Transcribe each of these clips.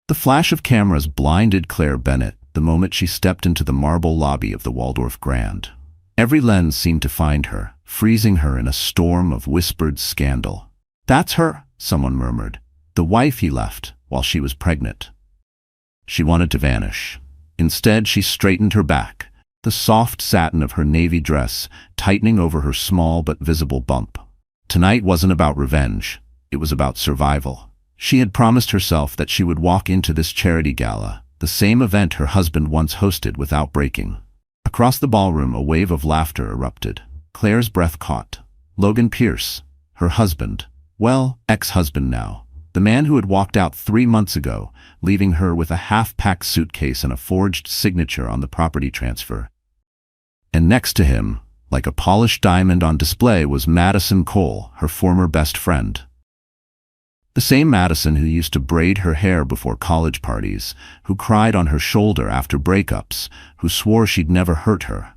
The flash of cameras blinded Claire Bennett the moment she stepped into the marble lobby of the Waldorf Grand. Every lens seemed to find her, freezing her in a storm of whispered scandal. "That's her," someone murmured. "The wife he left while she was pregnant." She wanted to vanish. Instead, she straightened her back, the soft satin of her navy dress tightening over her small but visible bump. Tonight wasn't about revenge. It was about survival. She had promised herself that she would walk into this charity gala, the same event her husband once hosted, without breaking. Across the ballroom, a wave of laughter erupted. Claire's breath caught. Logan Pierce, her husband, well, ex-husband now, the man who had walked out 3 months ago, leaving her with a half-packed suitcase and a forged signature on the property transfer. And next to him, like a polished diamond on display, was Madison Cole, her former best friend. The same Madison who used to braid her hair before college parties, who cried on her shoulder after breakups, who swore she'd never hurt her.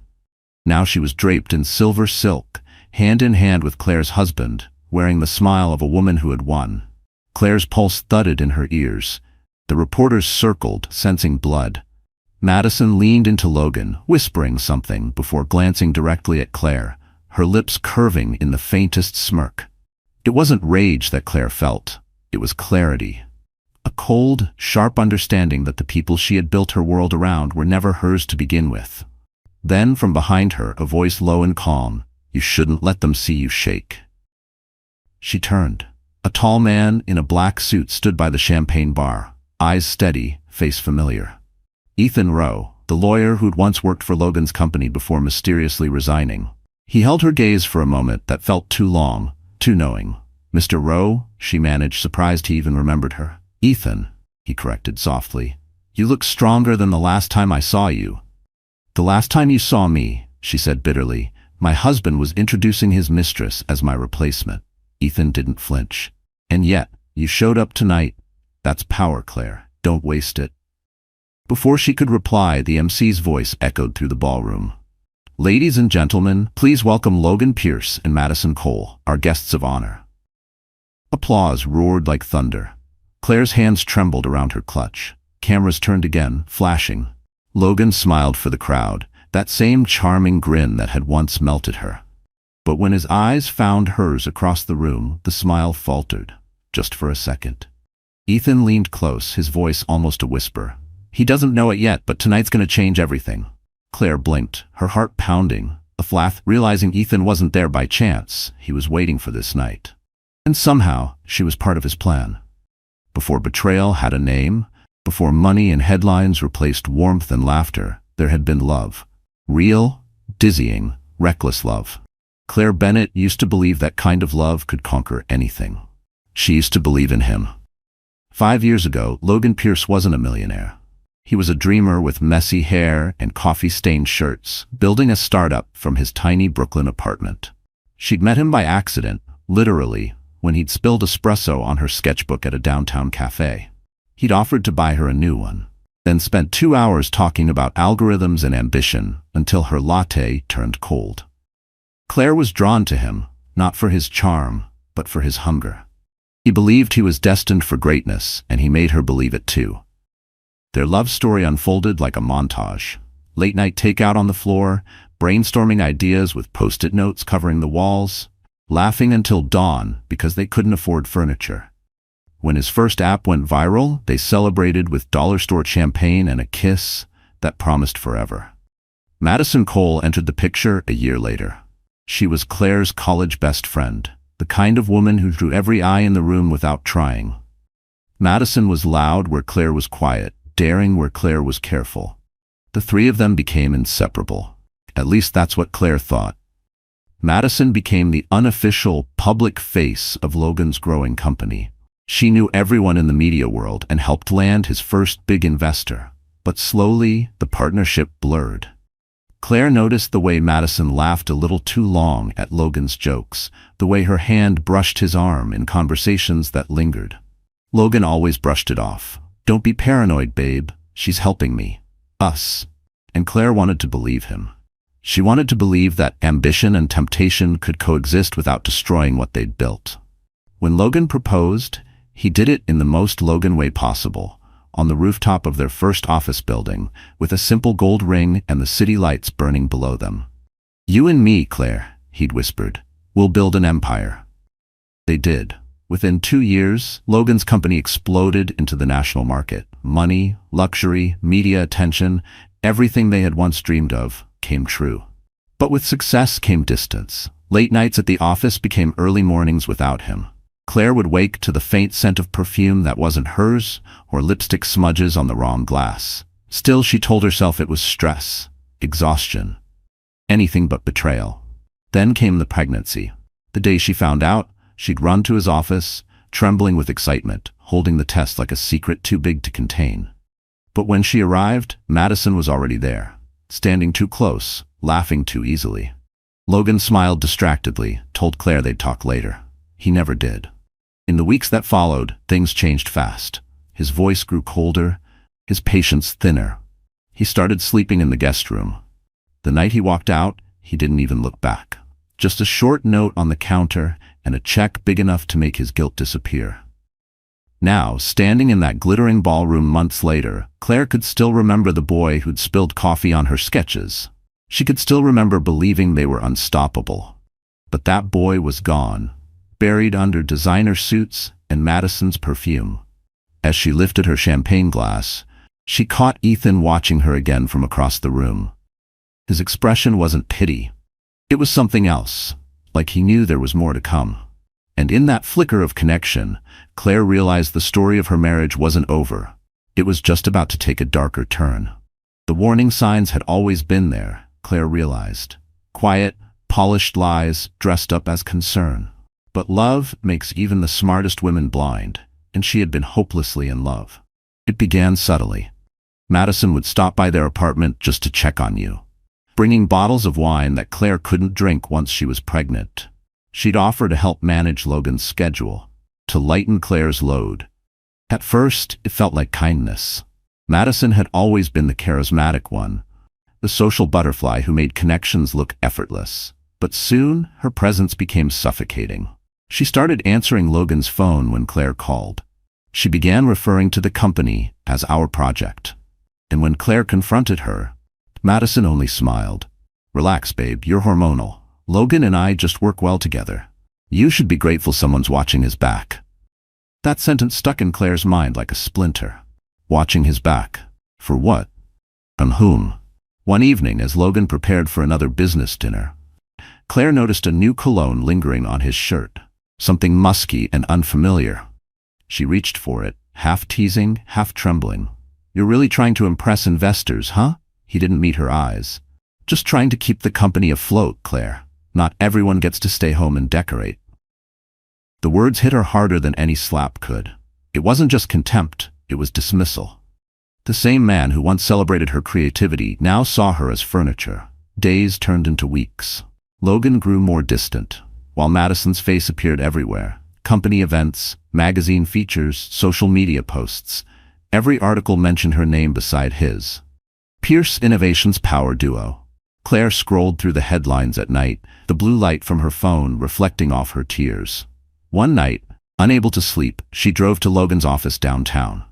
Now she was draped in silver silk, hand in hand with Claire's husband, wearing the smile of a woman who had won. Claire's pulse thudded in her ears. The reporters circled, sensing blood. Madison leaned into Logan, whispering something before glancing directly at Claire, her lips curving in the faintest smirk. It wasn't rage that Claire felt. It was clarity. A cold, sharp understanding that the people she had built her world around were never hers to begin with. Then, from behind her, a voice low and calm, "You shouldn't let them see you shake." She turned. A tall man in a black suit stood by the champagne bar, eyes steady, face familiar. Ethan Rowe, the lawyer who'd once worked for Logan's company before mysteriously resigning. He held her gaze for a moment that felt too long, too knowing. "Mr. Rowe," she managed, surprised he even remembered her. "Ethan," he corrected softly. "You look stronger than the last time I saw you." "The last time you saw me," she said bitterly, "my husband was introducing his mistress as my replacement." Ethan didn't flinch. "And yet, you showed up tonight. That's power, Claire. Don't waste it." Before she could reply, the MC's voice echoed through the ballroom. "Ladies and gentlemen, please welcome Logan Pierce and Madison Cole, our guests of honor." Applause roared like thunder. Claire's hands trembled around her clutch. Cameras turned again, flashing. Logan smiled for the crowd, that same charming grin that had once melted her. But when his eyes found hers across the room, the smile faltered, just for a second. Ethan leaned close, his voice almost a whisper. "He doesn't know it yet, but tonight's gonna change everything." Claire blinked, her heart pounding, a flash, realizing Ethan wasn't there by chance. He was waiting for this night. And somehow, she was part of his plan. Before betrayal had a name, before money and headlines replaced warmth and laughter, there had been love. Real, dizzying, reckless love. Claire Bennett used to believe that kind of love could conquer anything. She used to believe in him. 5 years ago, Logan Pierce wasn't a millionaire. He was a dreamer with messy hair and coffee-stained shirts, building a startup from his tiny Brooklyn apartment. She'd met him by accident, literally, when he'd spilled espresso on her sketchbook at a downtown cafe. He'd offered to buy her a new one, then spent 2 hours talking about algorithms and ambition until her latte turned cold. Claire was drawn to him, not for his charm, but for his hunger. He believed he was destined for greatness, and he made her believe it too. Their love story unfolded like a montage. Late-night takeout on the floor, brainstorming ideas with post-it notes covering the walls, laughing until dawn because they couldn't afford furniture. When his first app went viral, they celebrated with dollar store champagne and a kiss that promised forever. Madison Cole entered the picture a year later. She was Claire's college best friend, the kind of woman who drew every eye in the room without trying. Madison was loud where Claire was quiet, daring where Claire was careful. The three of them became inseparable. At least that's what Claire thought. Madison became the unofficial, public face of Logan's growing company. She knew everyone in the media world and helped land his first big investor. But slowly, the partnership blurred. Claire noticed the way Madison laughed a little too long at Logan's jokes, the way her hand brushed his arm in conversations that lingered. Logan always brushed it off. "Don't be paranoid, babe. She's helping me. Us." And Claire wanted to believe him. She wanted to believe that ambition and temptation could coexist without destroying what they'd built. When Logan proposed, he did it in the most Logan way possible, on the rooftop of their first office building, with a simple gold ring and the city lights burning below them. "You and me, Claire," he'd whispered. "We'll build an empire." They did. Within 2 years, Logan's company exploded into the national market. Money, luxury, media attention, everything they had once dreamed of came true. But with success came distance. Late nights at the office became early mornings without him. Claire would wake to the faint scent of perfume that wasn't hers, or lipstick smudges on the wrong glass. Still, she told herself it was stress, exhaustion, anything but betrayal. Then came the pregnancy. The day she found out, she'd run to his office, trembling with excitement, holding the test like a secret too big to contain. But when she arrived, Madison was already there, standing too close, laughing too easily. Logan smiled distractedly, told Claire they'd talk later. He never did. In the weeks that followed, things changed fast. His voice grew colder, his patience thinner. He started sleeping in the guest room. The night he walked out, he didn't even look back. Just a short note on the counter and a check big enough to make his guilt disappear. Now, standing in that glittering ballroom months later, Claire could still remember the boy who'd spilled coffee on her sketches. She could still remember believing they were unstoppable. But that boy was gone, buried under designer suits and Madison's perfume. As she lifted her champagne glass, she caught Ethan watching her again from across the room. His expression wasn't pity. It was something else, like he knew there was more to come. And in that flicker of connection, Claire realized the story of her marriage wasn't over. It was just about to take a darker turn. The warning signs had always been there, Claire realized. Quiet, polished lies dressed up as concern. But love makes even the smartest women blind, and she had been hopelessly in love. It began subtly. Madison would stop by their apartment just to check on you, bringing bottles of wine that Claire couldn't drink once she was pregnant. She'd offer to help manage Logan's schedule, to lighten Claire's load. At first, it felt like kindness. Madison had always been the charismatic one, the social butterfly who made connections look effortless. But soon, her presence became suffocating. She started answering Logan's phone when Claire called. She began referring to the company as our project. And when Claire confronted her, Madison only smiled. "Relax, babe, you're hormonal. Logan and I just work well together. You should be grateful someone's watching his back." That sentence stuck in Claire's mind like a splinter. Watching his back. For what? On whom? One evening, as Logan prepared for another business dinner, Claire noticed a new cologne lingering on his shirt. Something musky and unfamiliar. She reached for it, half teasing, half trembling. "You're really trying to impress investors, huh?" He didn't meet her eyes. "Just trying to keep the company afloat, Claire. Not everyone gets to stay home and decorate." The words hit her harder than any slap could. It wasn't just contempt, it was dismissal. The same man who once celebrated her creativity now saw her as furniture. Days turned into weeks. Logan grew more distant, while Madison's face appeared everywhere. Company events, magazine features, social media posts. Every article mentioned her name beside his. Pierce Innovations Power Duo. Claire scrolled through the headlines at night, the blue light from her phone reflecting off her tears. One night, unable to sleep, she drove to Logan's office downtown.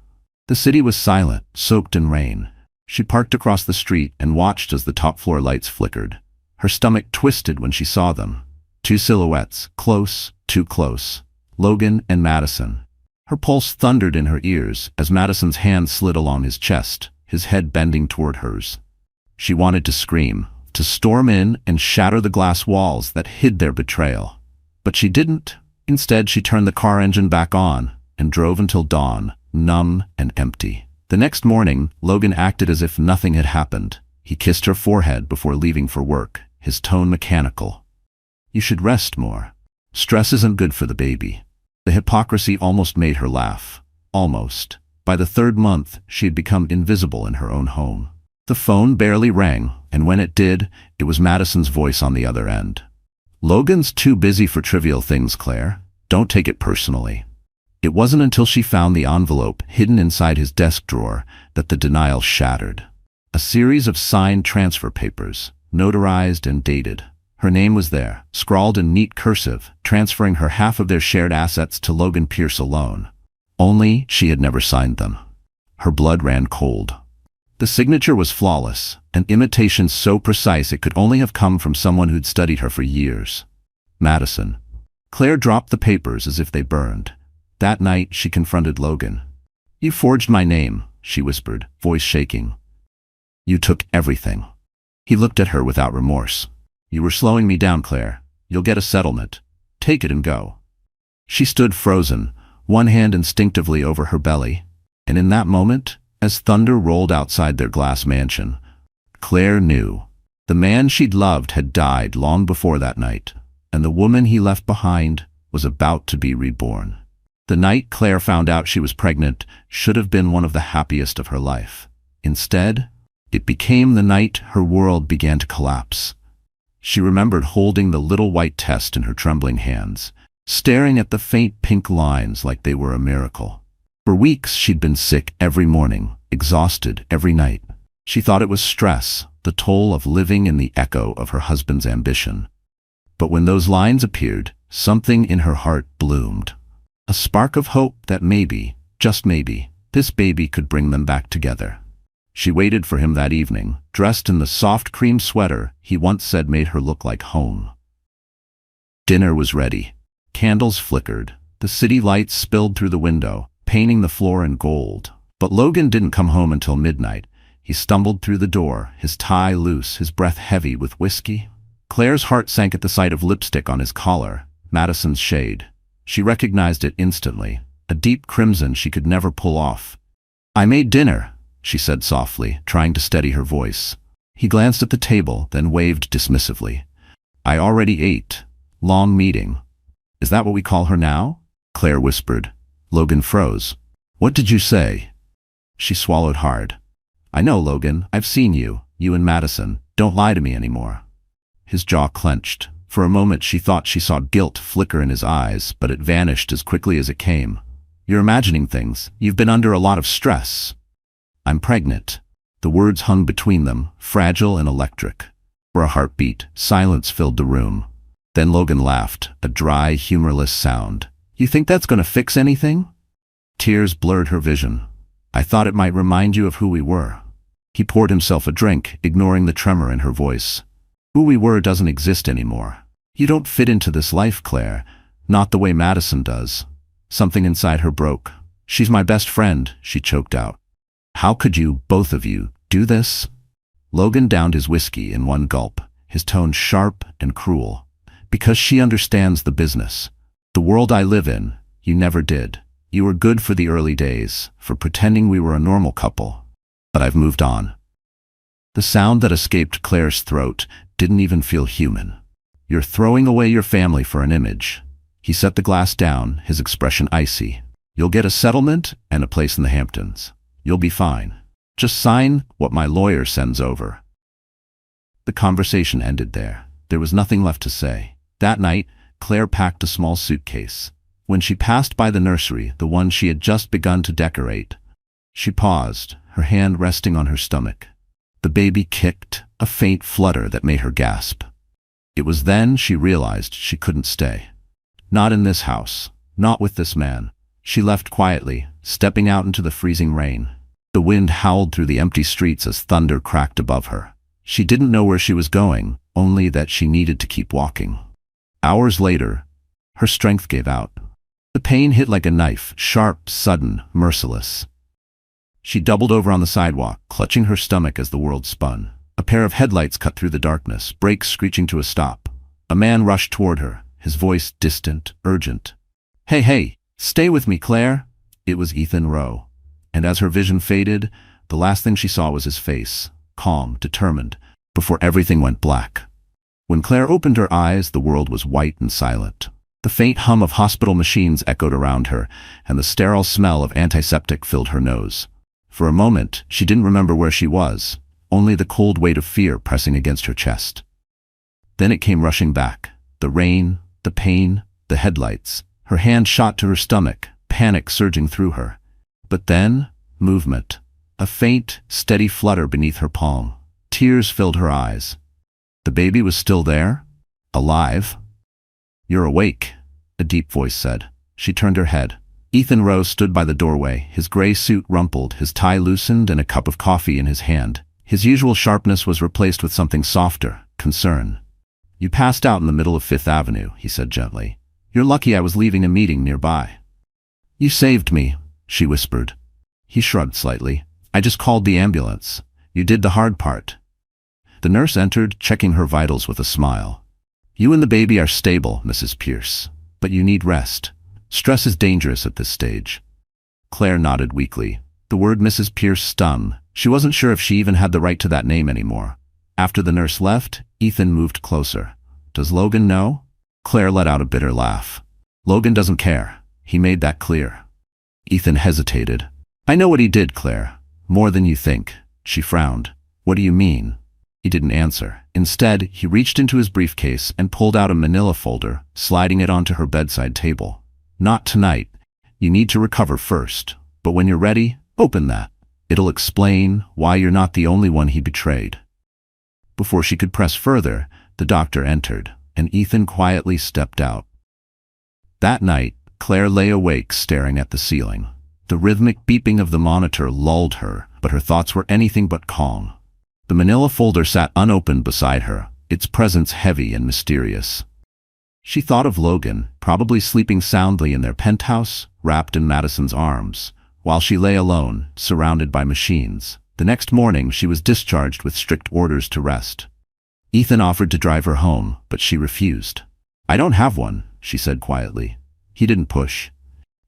The city was silent, soaked in rain. She parked across the street and watched as the top-floor lights flickered. Her stomach twisted when she saw them. Two silhouettes, close, too close. Logan and Madison. Her pulse thundered in her ears as Madison's hand slid along his chest, his head bending toward hers. She wanted to scream, to storm in and shatter the glass walls that hid their betrayal. But she didn't. Instead, she turned the car engine back on and drove until dawn, numb and empty. The next morning, Logan acted as if nothing had happened. He kissed her forehead before leaving for work, his tone mechanical. "You should rest more. Stress isn't good for the baby." The hypocrisy almost made her laugh. Almost. By the 3rd month, she had become invisible in her own home. The phone barely rang, and when it did, it was Madison's voice on the other end. "Logan's too busy for trivial things, Claire. Don't take it personally." It wasn't until she found the envelope hidden inside his desk drawer that the denial shattered. A series of signed transfer papers, notarized and dated. Her name was there, scrawled in neat cursive, transferring her half of their shared assets to Logan Pierce alone. Only she had never signed them. Her blood ran cold. The signature was flawless, an imitation so precise it could only have come from someone who'd studied her for years. Madison. Claire dropped the papers as if they burned. That night, she confronted Logan. "You forged my name," she whispered, voice shaking. "You took everything." He looked at her without remorse. "You were slowing me down, Claire. You'll get a settlement. Take it and go." She stood frozen, one hand instinctively over her belly, and in that moment, as thunder rolled outside their glass mansion, Claire knew. The man she'd loved had died long before that night, and the woman he left behind was about to be reborn. The night Claire found out she was pregnant should have been one of the happiest of her life. Instead, it became the night her world began to collapse. She remembered holding the little white test in her trembling hands, staring at the faint pink lines like they were a miracle. For weeks she'd been sick every morning, exhausted every night. She thought it was stress, the toll of living in the echo of her husband's ambition. But when those lines appeared, something in her heart bloomed. A spark of hope that maybe, just maybe, this baby could bring them back together. She waited for him that evening, dressed in the soft cream sweater he once said made her look like home. Dinner was ready. Candles flickered. The city lights spilled through the window, painting the floor in gold. But Logan didn't come home until midnight. He stumbled through the door, his tie loose, his breath heavy with whiskey. Claire's heart sank at the sight of lipstick on his collar, Madison's shade. She recognized it instantly, a deep crimson she could never pull off. "I made dinner," she said softly, trying to steady her voice. He glanced at the table, then waved dismissively. "I already ate. Long meeting." "Is that what we call her now?" Claire whispered. Logan froze. "What did you say?" She swallowed hard. "I know, Logan. I've seen you. You and Madison. Don't lie to me anymore." His jaw clenched. For a moment she thought she saw guilt flicker in his eyes, but it vanished as quickly as it came. "You're imagining things. You've been under a lot of stress." "I'm pregnant." The words hung between them, fragile and electric. For a heartbeat, silence filled the room. Then Logan laughed, a dry, humorless sound. "You think that's going to fix anything?" Tears blurred her vision. "I thought it might remind you of who we were." He poured himself a drink, ignoring the tremor in her voice. "Who we were doesn't exist anymore. You don't fit into this life, Claire. Not the way Madison does." Something inside her broke. "She's my best friend," she choked out. "How could you, both of you, do this?" Logan downed his whiskey in one gulp, his tone sharp and cruel. "Because she understands the business. The world I live in, you never did. You were good for the early days, for pretending we were a normal couple. But I've moved on." The sound that escaped Claire's throat didn't even feel human. "You're throwing away your family for an image." He set the glass down, his expression icy. "You'll get a settlement and a place in the Hamptons. You'll be fine. Just sign what my lawyer sends over." The conversation ended there. There was nothing left to say. That night, Claire packed a small suitcase. When she passed by the nursery, the one she had just begun to decorate, she paused, her hand resting on her stomach. The baby kicked, a faint flutter that made her gasp. It was then she realized she couldn't stay. Not in this house, not with this man. She left quietly, stepping out into the freezing rain. The wind howled through the empty streets as thunder cracked above her. She didn't know where she was going, only that she needed to keep walking. Hours later, her strength gave out. The pain hit like a knife, sharp, sudden, merciless. She doubled over on the sidewalk, clutching her stomach as the world spun. A pair of headlights cut through the darkness, brakes screeching to a stop. A man rushed toward her, his voice distant, urgent. Hey, stay with me, Claire." It was Ethan Rowe. And as her vision faded, the last thing she saw was his face, calm, determined, before everything went black. When Claire opened her eyes, the world was white and silent. The faint hum of hospital machines echoed around her, and the sterile smell of antiseptic filled her nose. For a moment, she didn't remember where she was, only the cold weight of fear pressing against her chest. Then it came rushing back. The rain, the pain, the headlights. Her hand shot to her stomach, panic surging through her. But then, movement. A faint, steady flutter beneath her palm. Tears filled her eyes. The baby was still there? Alive? "You're awake," a deep voice said. She turned her head. Ethan Rose stood by the doorway, his gray suit rumpled, his tie loosened, and a cup of coffee in his hand. His usual sharpness was replaced with something softer, concern. "You passed out in the middle of Fifth Avenue," he said gently. "You're lucky I was leaving a meeting nearby." "You saved me," she whispered. He shrugged slightly. "I just called the ambulance. You did the hard part." The nurse entered, checking her vitals with a smile. "You and the baby are stable, Mrs. Pierce, but you need rest. Stress is dangerous at this stage." Claire nodded weakly. The word Mrs. Pierce stung. She wasn't sure if she even had the right to that name anymore. After the nurse left, Ethan moved closer. "Does Logan know?" Claire let out a bitter laugh. "Logan doesn't care. He made that clear." Ethan hesitated. "I know what he did, Claire. More than you think." She frowned. "What do you mean?" He didn't answer. Instead, he reached into his briefcase and pulled out a manila folder, sliding it onto her bedside table. "Not tonight. You need to recover first. But when you're ready, open that. It'll explain why you're not the only one he betrayed." Before she could press further, the doctor entered, and Ethan quietly stepped out. That night, Claire lay awake staring at the ceiling. The rhythmic beeping of the monitor lulled her, but her thoughts were anything but calm. The manila folder sat unopened beside her, its presence heavy and mysterious. She thought of Logan, probably sleeping soundly in their penthouse, wrapped in Madison's arms, while she lay alone, surrounded by machines. The next morning, she was discharged with strict orders to rest. Ethan offered to drive her home, but she refused. "I don't have one," she said quietly. He didn't push.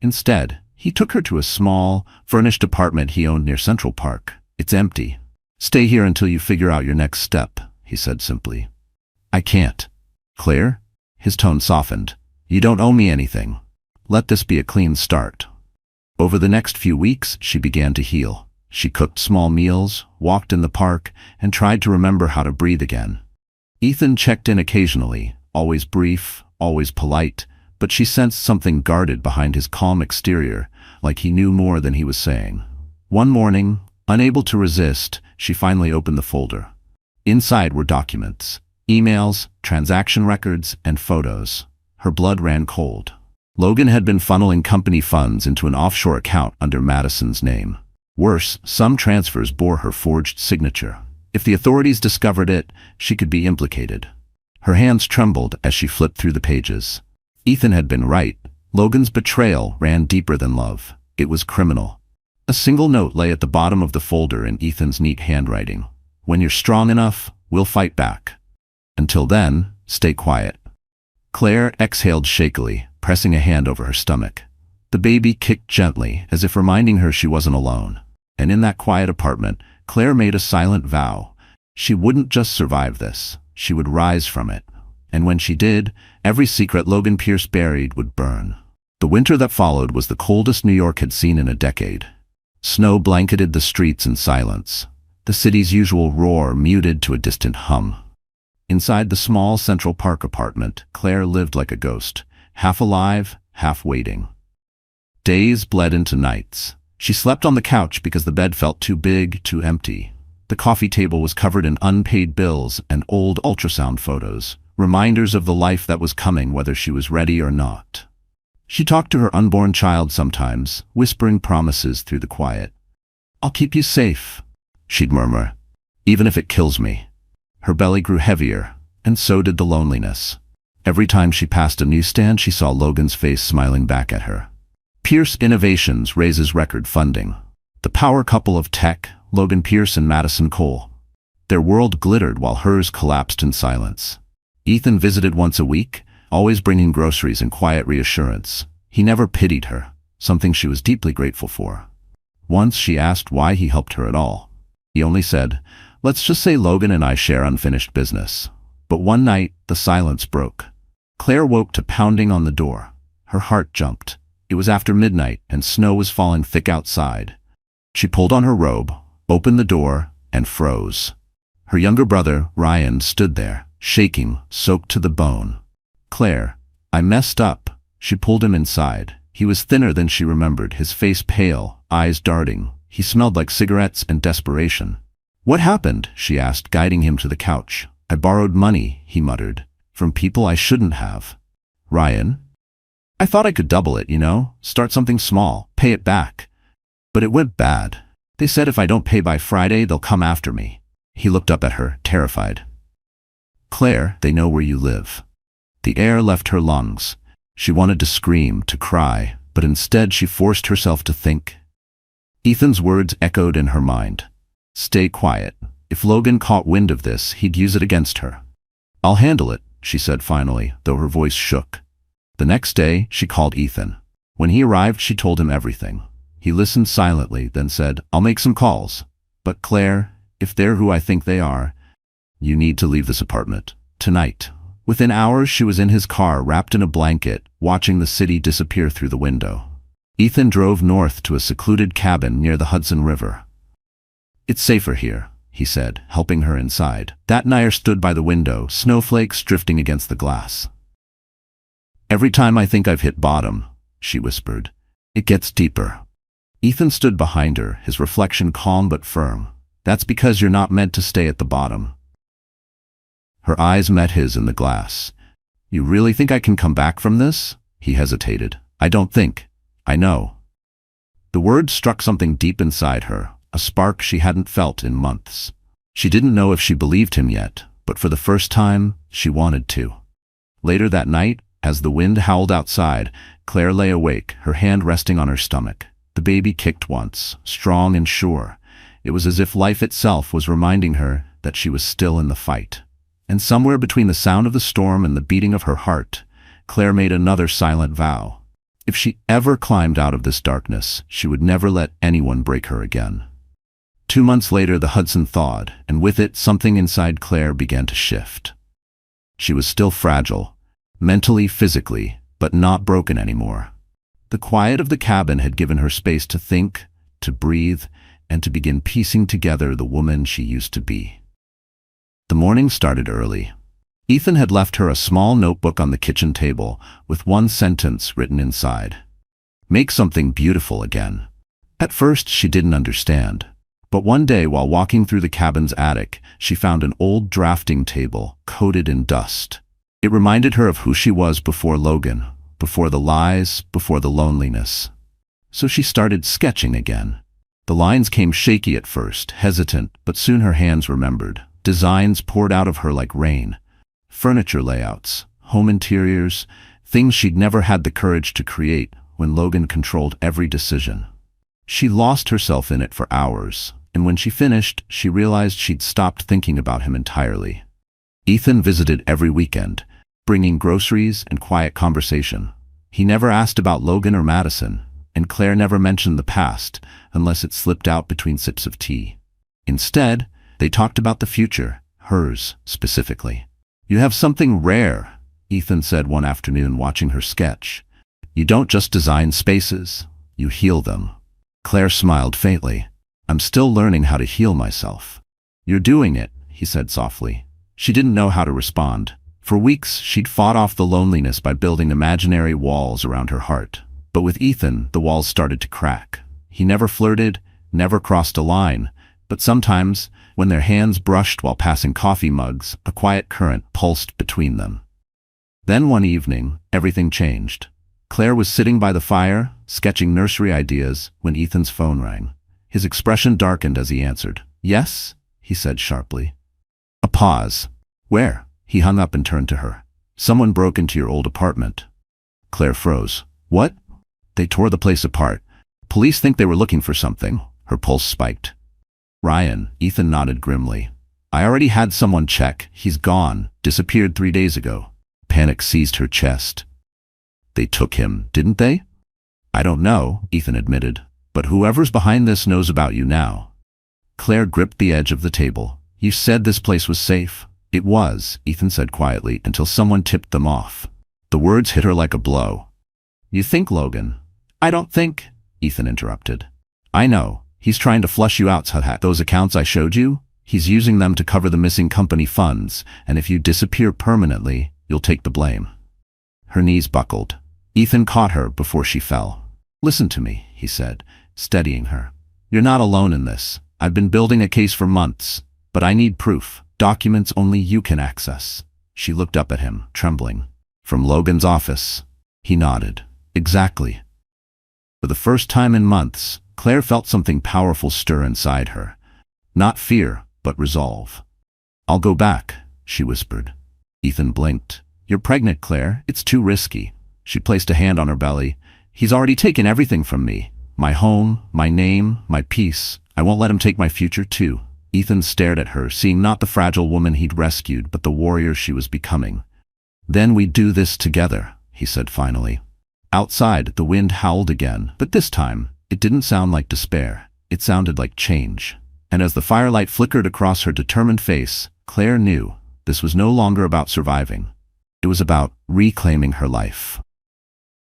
Instead, he took her to a small, furnished apartment he owned near Central Park. "It's empty. Stay here until you figure out your next step," he said simply. "I can't." "Claire?" His tone softened. "You don't owe me anything. Let this be a clean start." Over the next few weeks, she began to heal. She cooked small meals, walked in the park, and tried to remember how to breathe again. Ethan checked in occasionally, always brief, always polite, but she sensed something guarded behind his calm exterior, like he knew more than he was saying. One morning, unable to resist, she finally opened the folder. Inside were documents, emails, transaction records, and photos. Her blood ran cold. Logan had been funneling company funds into an offshore account under Madison's name. Worse, some transfers bore her forged signature. If the authorities discovered it, she could be implicated. Her hands trembled as she flipped through the pages. Ethan had been right. Logan's betrayal ran deeper than love. It was criminal. A single note lay at the bottom of the folder in Ethan's neat handwriting. "When you're strong enough, we'll fight back. Until then, stay quiet." Claire exhaled shakily, pressing a hand over her stomach. The baby kicked gently, as if reminding her she wasn't alone. And in that quiet apartment, Claire made a silent vow. She wouldn't just survive this. She would rise from it. And when she did, every secret Logan Pierce buried would burn. The winter that followed was the coldest New York had seen in a decade. Snow blanketed the streets in silence. The city's usual roar muted to a distant hum. Inside the small Central Park apartment, Claire lived like a ghost, half alive, half waiting. Days bled into nights. She slept on the couch because the bed felt too big, too empty. The coffee table was covered in unpaid bills and old ultrasound photos, reminders of the life that was coming whether she was ready or not. She talked to her unborn child sometimes, whispering promises through the quiet. "I'll keep you safe," she'd murmur, "even if it kills me." Her belly grew heavier, and so did the loneliness. Every time she passed a newsstand, she saw Logan's face smiling back at her. Pierce Innovations raises record funding. The power couple of tech, Logan Pierce and Madison Cole. Their world glittered while hers collapsed in silence. Ethan visited once a week, always bringing groceries and quiet reassurance. He never pitied her, something she was deeply grateful for. Once she asked why he helped her at all. He only said, "Let's just say Logan and I share unfinished business." But one night, the silence broke. Claire woke to pounding on the door. Her heart jumped. It was after midnight, and snow was falling thick outside. She pulled on her robe, opened the door, and froze. Her younger brother, Ryan, stood there, shaking, soaked to the bone. "Claire, I messed up." She pulled him inside. He was thinner than she remembered, his face pale, eyes darting. He smelled like cigarettes and desperation. "What happened?" she asked, guiding him to the couch. "I borrowed money," he muttered, "from people I shouldn't have." "Ryan?" I thought I could double it, start something small, pay it back. But it went bad. They said if I don't pay by Friday, they'll come after me. He looked up at her, terrified. Claire, they know where you live. The air left her lungs. She wanted to scream, to cry, but instead she forced herself to think. Ethan's words echoed in her mind. Stay quiet. If Logan caught wind of this, he'd use it against her. I'll handle it, she said finally, though her voice shook. The next day, she called Ethan. When he arrived, she told him everything. He listened silently, then said, I'll make some calls. But Claire, if they're who I think they are, you need to leave this apartment. Tonight. Within hours, she was in his car, wrapped in a blanket, watching the city disappear through the window. Ethan drove north to a secluded cabin near the Hudson River. It's safer here, he said, helping her inside. That Nair stood by the window, snowflakes drifting against the glass. Every time I think I've hit bottom, she whispered, it gets deeper. Ethan stood behind her, his reflection calm but firm. That's because you're not meant to stay at the bottom. Her eyes met his in the glass. You really think I can come back from this? He hesitated. I don't think. I know. The words struck something deep inside her, a spark she hadn't felt in months. She didn't know if she believed him yet, but for the first time, she wanted to. Later that night, as the wind howled outside, Claire lay awake, her hand resting on her stomach. The baby kicked once, strong and sure. It was as if life itself was reminding her that she was still in the fight. And somewhere between the sound of the storm and the beating of her heart, Claire made another silent vow. If she ever climbed out of this darkness, she would never let anyone break her again. 2 months later, the Hudson thawed, and with it, something inside Claire began to shift. She was still fragile, mentally, physically, but not broken anymore. The quiet of the cabin had given her space to think, to breathe, and to begin piecing together the woman she used to be. The morning started early. Ethan had left her a small notebook on the kitchen table with one sentence written inside. Make something beautiful again. At first, she didn't understand. But one day, while walking through the cabin's attic, she found an old drafting table coated in dust. It reminded her of who she was before Logan, before the lies, before the loneliness. So she started sketching again. The lines came shaky at first, hesitant, but soon her hands remembered. Designs poured out of her like rain. Furniture layouts, home interiors, things she'd never had the courage to create when Logan controlled every decision. She lost herself in it for hours, and when she finished, she realized she'd stopped thinking about him entirely. Ethan visited every weekend, bringing groceries and quiet conversation. He never asked about Logan or Madison, and Claire never mentioned the past unless it slipped out between sips of tea. Instead, they talked about the future, hers specifically. You have something rare, Ethan said one afternoon watching her sketch. You don't just design spaces, you heal them. Claire smiled faintly. I'm still learning how to heal myself. You're doing it, he said softly. She didn't know how to respond. For weeks, she'd fought off the loneliness by building imaginary walls around her heart. But with Ethan, the walls started to crack. He never flirted, never crossed a line, but sometimes, when their hands brushed while passing coffee mugs, a quiet current pulsed between them. Then one evening, everything changed. Claire was sitting by the fire, sketching nursery ideas, when Ethan's phone rang. His expression darkened as he answered. Yes? He said sharply. A pause. Where? He hung up and turned to her. Someone broke into your old apartment. Claire froze. What? They tore the place apart. Police think they were looking for something. Her pulse spiked. Ryan, Ethan nodded grimly. I already had someone check. He's gone. Disappeared 3 days ago. Panic seized her chest. They took him, didn't they? I don't know, Ethan admitted. But whoever's behind this knows about you now. Claire gripped the edge of the table. You said this place was safe. It was, Ethan said quietly, until someone tipped them off. The words hit her like a blow. You think, Logan? I don't think, Ethan interrupted. I know. He's trying to flush you out, Sudhat. Those accounts I showed you? He's using them to cover the missing company funds, and if you disappear permanently, you'll take the blame. Her knees buckled. Ethan caught her before she fell. Listen to me, he said, steadying her. You're not alone in this. I've been building a case for months, but I need proof. Documents only you can access. She looked up at him, trembling. From Logan's office. He nodded. Exactly. For the first time in months, Claire felt something powerful stir inside her. Not fear, but resolve. "I'll go back," she whispered. Ethan blinked. "You're pregnant, Claire. It's too risky." She placed a hand on her belly. "He's already taken everything from me. My home, my name, my peace. I won't let him take my future, too." Ethan stared at her, seeing not the fragile woman he'd rescued, but the warrior she was becoming. "Then we do this together," he said finally. Outside, the wind howled again, but this time, it didn't sound like despair. It sounded like change. And as the firelight flickered across her determined face, Claire knew this was no longer about surviving. It was about reclaiming her life.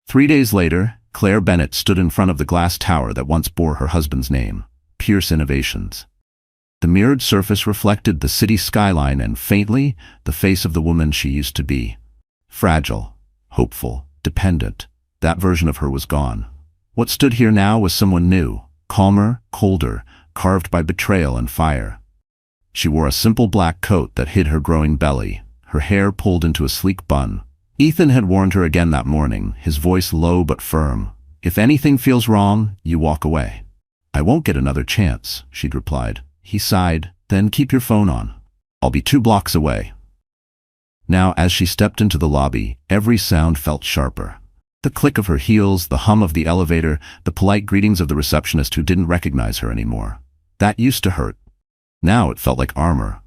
3 days later, Claire Bennett stood in front of the glass tower that once bore her husband's name, Pierce Innovations. The mirrored surface reflected the city skyline and, faintly, the face of the woman she used to be. Fragile, hopeful, dependent. That version of her was gone. What stood here now was someone new, calmer, colder, carved by betrayal and fire. She wore a simple black coat that hid her growing belly, her hair pulled into a sleek bun. Ethan had warned her again that morning, his voice low but firm. "If anything feels wrong, you walk away." "I won't get another chance," she'd replied. He sighed. "Then keep your phone on. I'll be 2 blocks away." Now, as she stepped into the lobby, every sound felt sharper. The click of her heels, the hum of the elevator, the polite greetings of the receptionist who didn't recognize her anymore. That used to hurt. Now it felt like armor.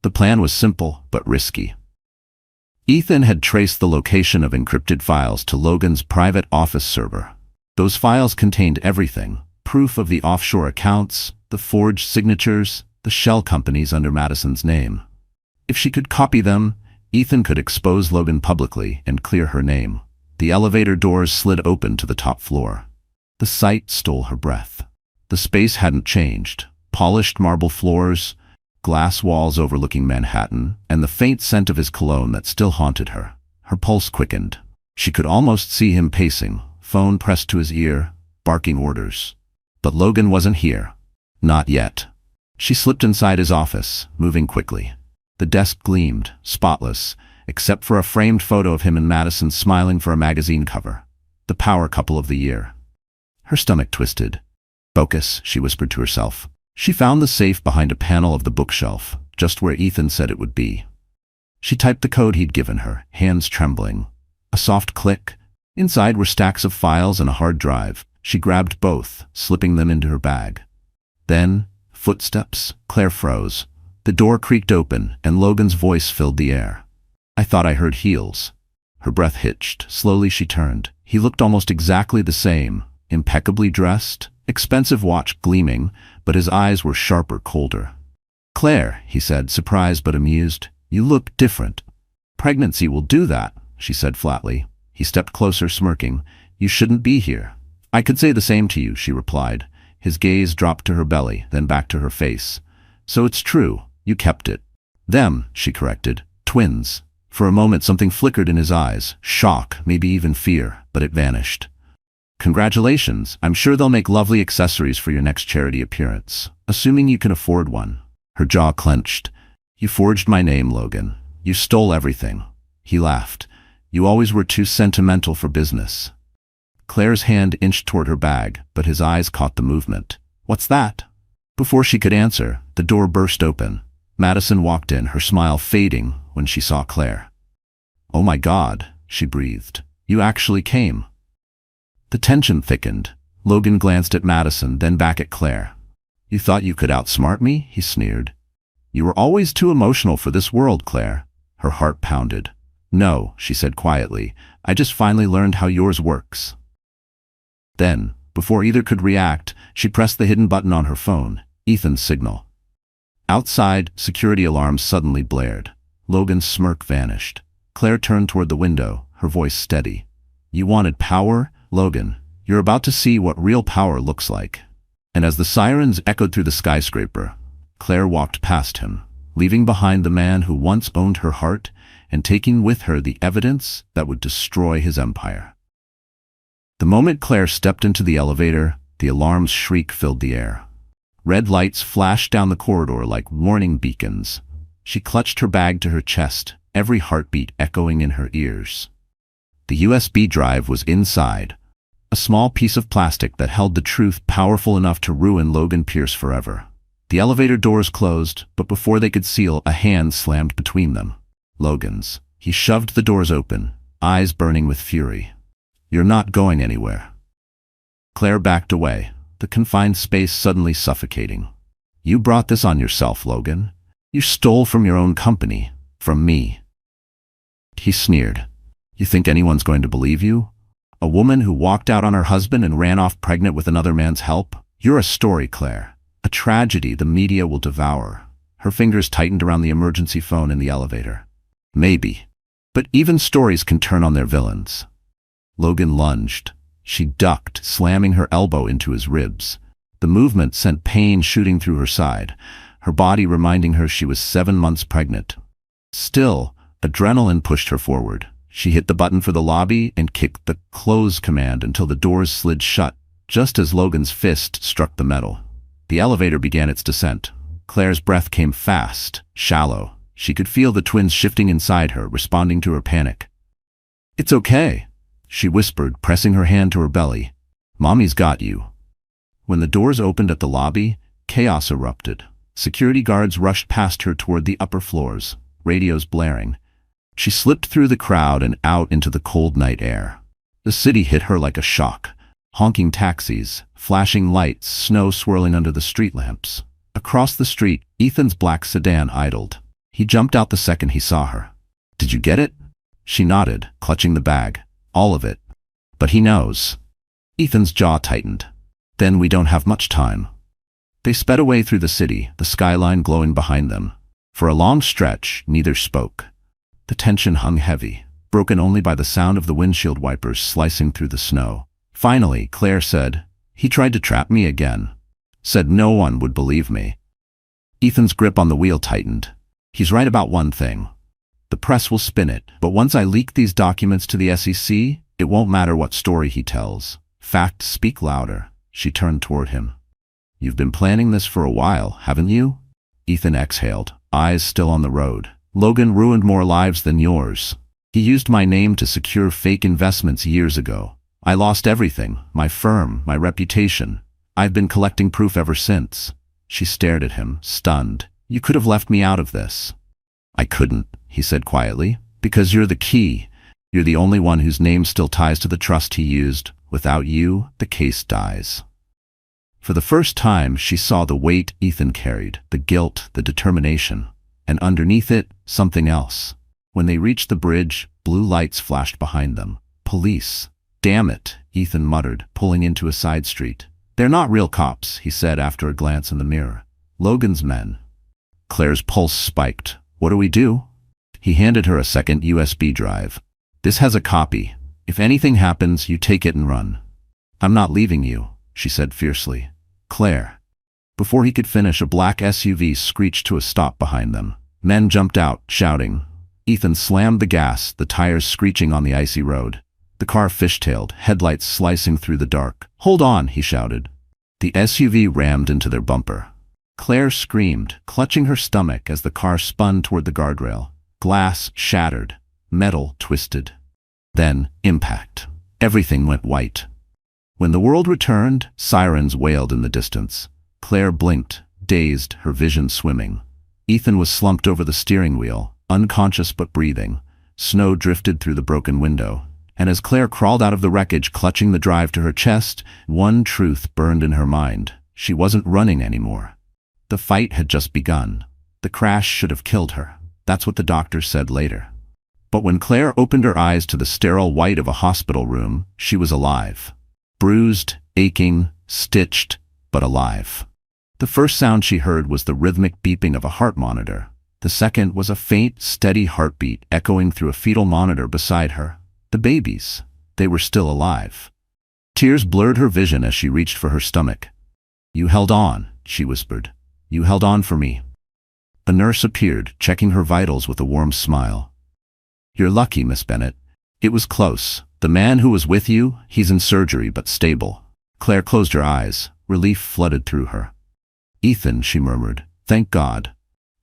The plan was simple, but risky. Ethan had traced the location of encrypted files to Logan's private office server. Those files contained everything: proof of the offshore accounts, the forged signatures, the shell companies under Madison's name. If she could copy them, Ethan could expose Logan publicly and clear her name. The elevator doors slid open to the top floor. The sight stole her breath. The space hadn't changed. Polished marble floors, glass walls overlooking Manhattan, and the faint scent of his cologne that still haunted her. Her pulse quickened. She could almost see him pacing, phone pressed to his ear, barking orders. But Logan wasn't here. Not yet. She slipped inside his office, moving quickly. The desk gleamed, spotless, except for a framed photo of him and Madison smiling for a magazine cover. The power couple of the year. Her stomach twisted. "Focus," she whispered to herself. She found the safe behind a panel of the bookshelf, just where Ethan said it would be. She typed the code he'd given her, hands trembling. A soft click. Inside were stacks of files and a hard drive. She grabbed both, slipping them into her bag. Then, footsteps. Claire froze. The door creaked open, and Logan's voice filled the air. "I thought I heard heels." Her breath hitched. Slowly she turned. He looked almost exactly the same, impeccably dressed, expensive watch gleaming, but his eyes were sharper, colder. "Claire," he said, surprised but amused, "you look different." "Pregnancy will do that," she said flatly. He stepped closer, smirking. "You shouldn't be here." "I could say the same to you," she replied. His gaze dropped to her belly, then back to her face. "So it's true. You kept it." "Them," she corrected. "Twins." For a moment something flickered in his eyes, shock, maybe even fear, but it vanished. "Congratulations. I'm sure they'll make lovely accessories for your next charity appearance, assuming you can afford one." Her jaw clenched. "You forged my name, Logan. You stole everything." He laughed. "You always were too sentimental for business." Claire's hand inched toward her bag, but his eyes caught the movement. "What's that?" Before she could answer, the door burst open. Madison walked in, her smile fading when she saw Claire. "Oh my God," she breathed. "You actually came." The tension thickened. Logan glanced at Madison, then back at Claire. "You thought you could outsmart me?" he sneered. "You were always too emotional for this world, Claire." Her heart pounded. "No," she said quietly. "I just finally learned how yours works." Then, before either could react, she pressed the hidden button on her phone, Ethan's signal. Outside, security alarms suddenly blared. Logan's smirk vanished. Claire turned toward the window, her voice steady. "You wanted power, Logan. You're about to see what real power looks like." And as the sirens echoed through the skyscraper, Claire walked past him, leaving behind the man who once owned her heart and taking with her the evidence that would destroy his empire. The moment Claire stepped into the elevator, the alarm's shriek filled the air. Red lights flashed down the corridor like warning beacons. She clutched her bag to her chest, every heartbeat echoing in her ears. The USB drive was inside, a small piece of plastic that held the truth powerful enough to ruin Logan Pierce forever. The elevator doors closed, but before they could seal, a hand slammed between them. Logan's. He shoved the doors open, eyes burning with fury. "You're not going anywhere." Claire backed away, the confined space suddenly suffocating. "You brought this on yourself, Logan. You stole from your own company, from me." He sneered. "You think anyone's going to believe you? A woman who walked out on her husband and ran off pregnant with another man's help? You're a story, Claire. A tragedy the media will devour." Her fingers tightened around the emergency phone in the elevator. "Maybe. But even stories can turn on their villains." Logan lunged. She ducked, slamming her elbow into his ribs. The movement sent pain shooting through her side, her body reminding her she was 7 months pregnant. Still, adrenaline pushed her forward. She hit the button for the lobby and kicked the close command until the doors slid shut, just as Logan's fist struck the metal. The elevator began its descent. Claire's breath came fast, shallow. She could feel the twins shifting inside her, responding to her panic. "It's okay," she whispered, pressing her hand to her belly. "Mommy's got you." When the doors opened at the lobby, chaos erupted. Security guards rushed past her toward the upper floors, radios blaring. She slipped through the crowd and out into the cold night air. The city hit her like a shock. Honking taxis, flashing lights, snow swirling under the street lamps. Across the street, Ethan's black sedan idled. He jumped out the second he saw her. "Did you get it?" She nodded, clutching the bag. "All of it. But he knows." Ethan's jaw tightened. "Then we don't have much time." They sped away through the city, the skyline glowing behind them. For a long stretch, neither spoke. The tension hung heavy, broken only by the sound of the windshield wipers slicing through the snow. Finally, Claire said, "He tried to trap me again. Said no one would believe me." Ethan's grip on the wheel tightened. "He's right about one thing. The press will spin it, but once I leak these documents to the SEC, it won't matter what story he tells. Facts speak louder." She turned toward him. "You've been planning this for a while, haven't you?" Ethan exhaled, eyes still on the road. "Logan ruined more lives than yours. He used my name to secure fake investments years ago. I lost everything, my firm, my reputation. I've been collecting proof ever since." She stared at him, stunned. "You could have left me out of this." "I couldn't," he said quietly, "because you're the key. You're the only one whose name still ties to the trust he used. Without you, the case dies." For the first time, she saw the weight Ethan carried, the guilt, the determination. And underneath it, something else. When they reached the bridge, blue lights flashed behind them. "Police. Damn it," Ethan muttered, pulling into a side street. "They're not real cops," he said after a glance in the mirror. "Logan's men." Claire's pulse spiked. "What do we do?" He handed her a second USB drive. "This has a copy. If anything happens, you take it and run." "I'm not leaving you," she said fiercely. "Claire." Before he could finish, a black SUV screeched to a stop behind them. Men jumped out, shouting. Ethan slammed the gas, the tires screeching on the icy road. The car fishtailed, headlights slicing through the dark. "Hold on," he shouted. The SUV rammed into their bumper. Claire screamed, clutching her stomach as the car spun toward the guardrail. Glass shattered, metal twisted. Then, impact. Everything went white. When the world returned, sirens wailed in the distance. Claire blinked, dazed, her vision swimming. Ethan was slumped over the steering wheel, unconscious but breathing. Snow drifted through the broken window. And as Claire crawled out of the wreckage, clutching the drive to her chest, one truth burned in her mind. She wasn't running anymore. The fight had just begun. The crash should have killed her. That's what the doctors said later. But when Claire opened her eyes to the sterile white of a hospital room, she was alive. Bruised, aching, stitched, but alive. The first sound she heard was the rhythmic beeping of a heart monitor. The second was a faint, steady heartbeat echoing through a fetal monitor beside her. The babies. They were still alive. Tears blurred her vision as she reached for her stomach. "You held on," she whispered. "You held on for me." A nurse appeared, checking her vitals with a warm smile. "You're lucky, Miss Bennett. It was close. The man who was with you, he's in surgery but stable." Claire closed her eyes. Relief flooded through her. "Ethan," she murmured. "Thank God."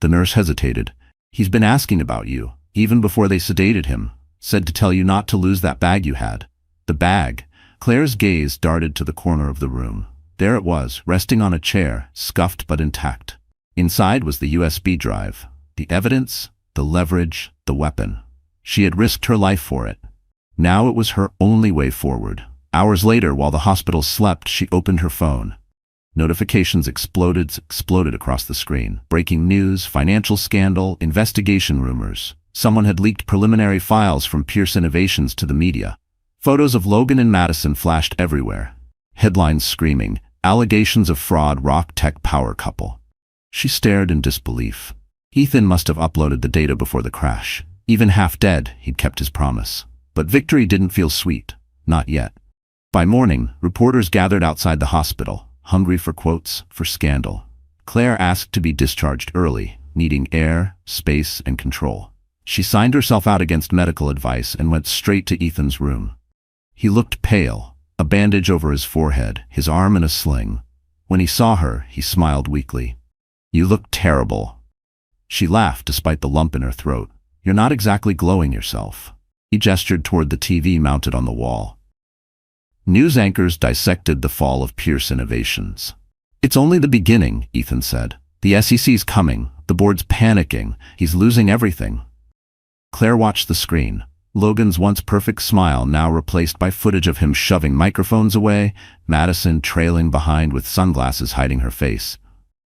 The nurse hesitated. "He's been asking about you, even before they sedated him. Said to tell you not to lose that bag you had. The bag. Claire's gaze darted to the corner of the room. There it was, resting on a chair, scuffed but intact. Inside was the USB drive. The evidence, the leverage, the weapon. She had risked her life for it. Now it was her only way forward. Hours later, while the hospital slept, she opened her phone. Notifications exploded across the screen. Breaking news, financial scandal, investigation rumors. Someone had leaked preliminary files from Pierce Innovations to the media. Photos of Logan and Madison flashed everywhere. Headlines screaming, allegations of fraud rock tech power couple. She stared in disbelief. Ethan must have uploaded the data before the crash. Even half dead, he'd kept his promise. But victory didn't feel sweet. Not yet. By morning, reporters gathered outside the hospital, hungry for quotes, for scandal. Claire asked to be discharged early, needing air, space, and control. She signed herself out against medical advice and went straight to Ethan's room. He looked pale, a bandage over his forehead, his arm in a sling. When he saw her, he smiled weakly. "You look terrible." She laughed despite the lump in her throat. "You're not exactly glowing yourself." He gestured toward the TV mounted on the wall. News anchors dissected the fall of Pierce Innovations. "It's only the beginning," Ethan said. "The SEC's coming. The board's panicking. He's losing everything." Claire watched the screen. Logan's once perfect smile now replaced by footage of him shoving microphones away, Madison trailing behind with sunglasses hiding her face.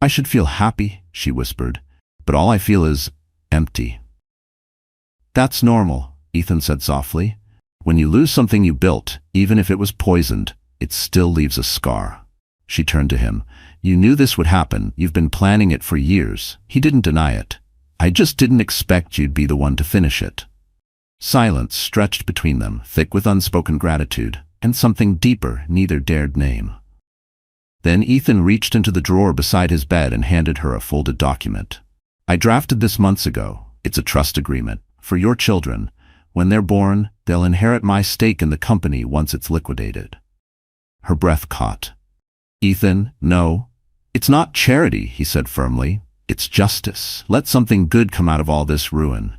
"I should feel happy," she whispered, "but all I feel is empty." "That's normal," Ethan said softly. "When you lose something you built, even if it was poisoned, it still leaves a scar." She turned to him. "You knew this would happen. You've been planning it for years." He didn't deny it. "I just didn't expect you'd be the one to finish it." Silence stretched between them, thick with unspoken gratitude, and something deeper neither dared name. Then Ethan reached into the drawer beside his bed and handed her a folded document. "I drafted this months ago. It's a trust agreement. For your children. When they're born, they'll inherit my stake in the company once it's liquidated." Her breath caught. "Ethan, no. It's not charity," he said firmly. "It's justice. Let something good come out of all this ruin."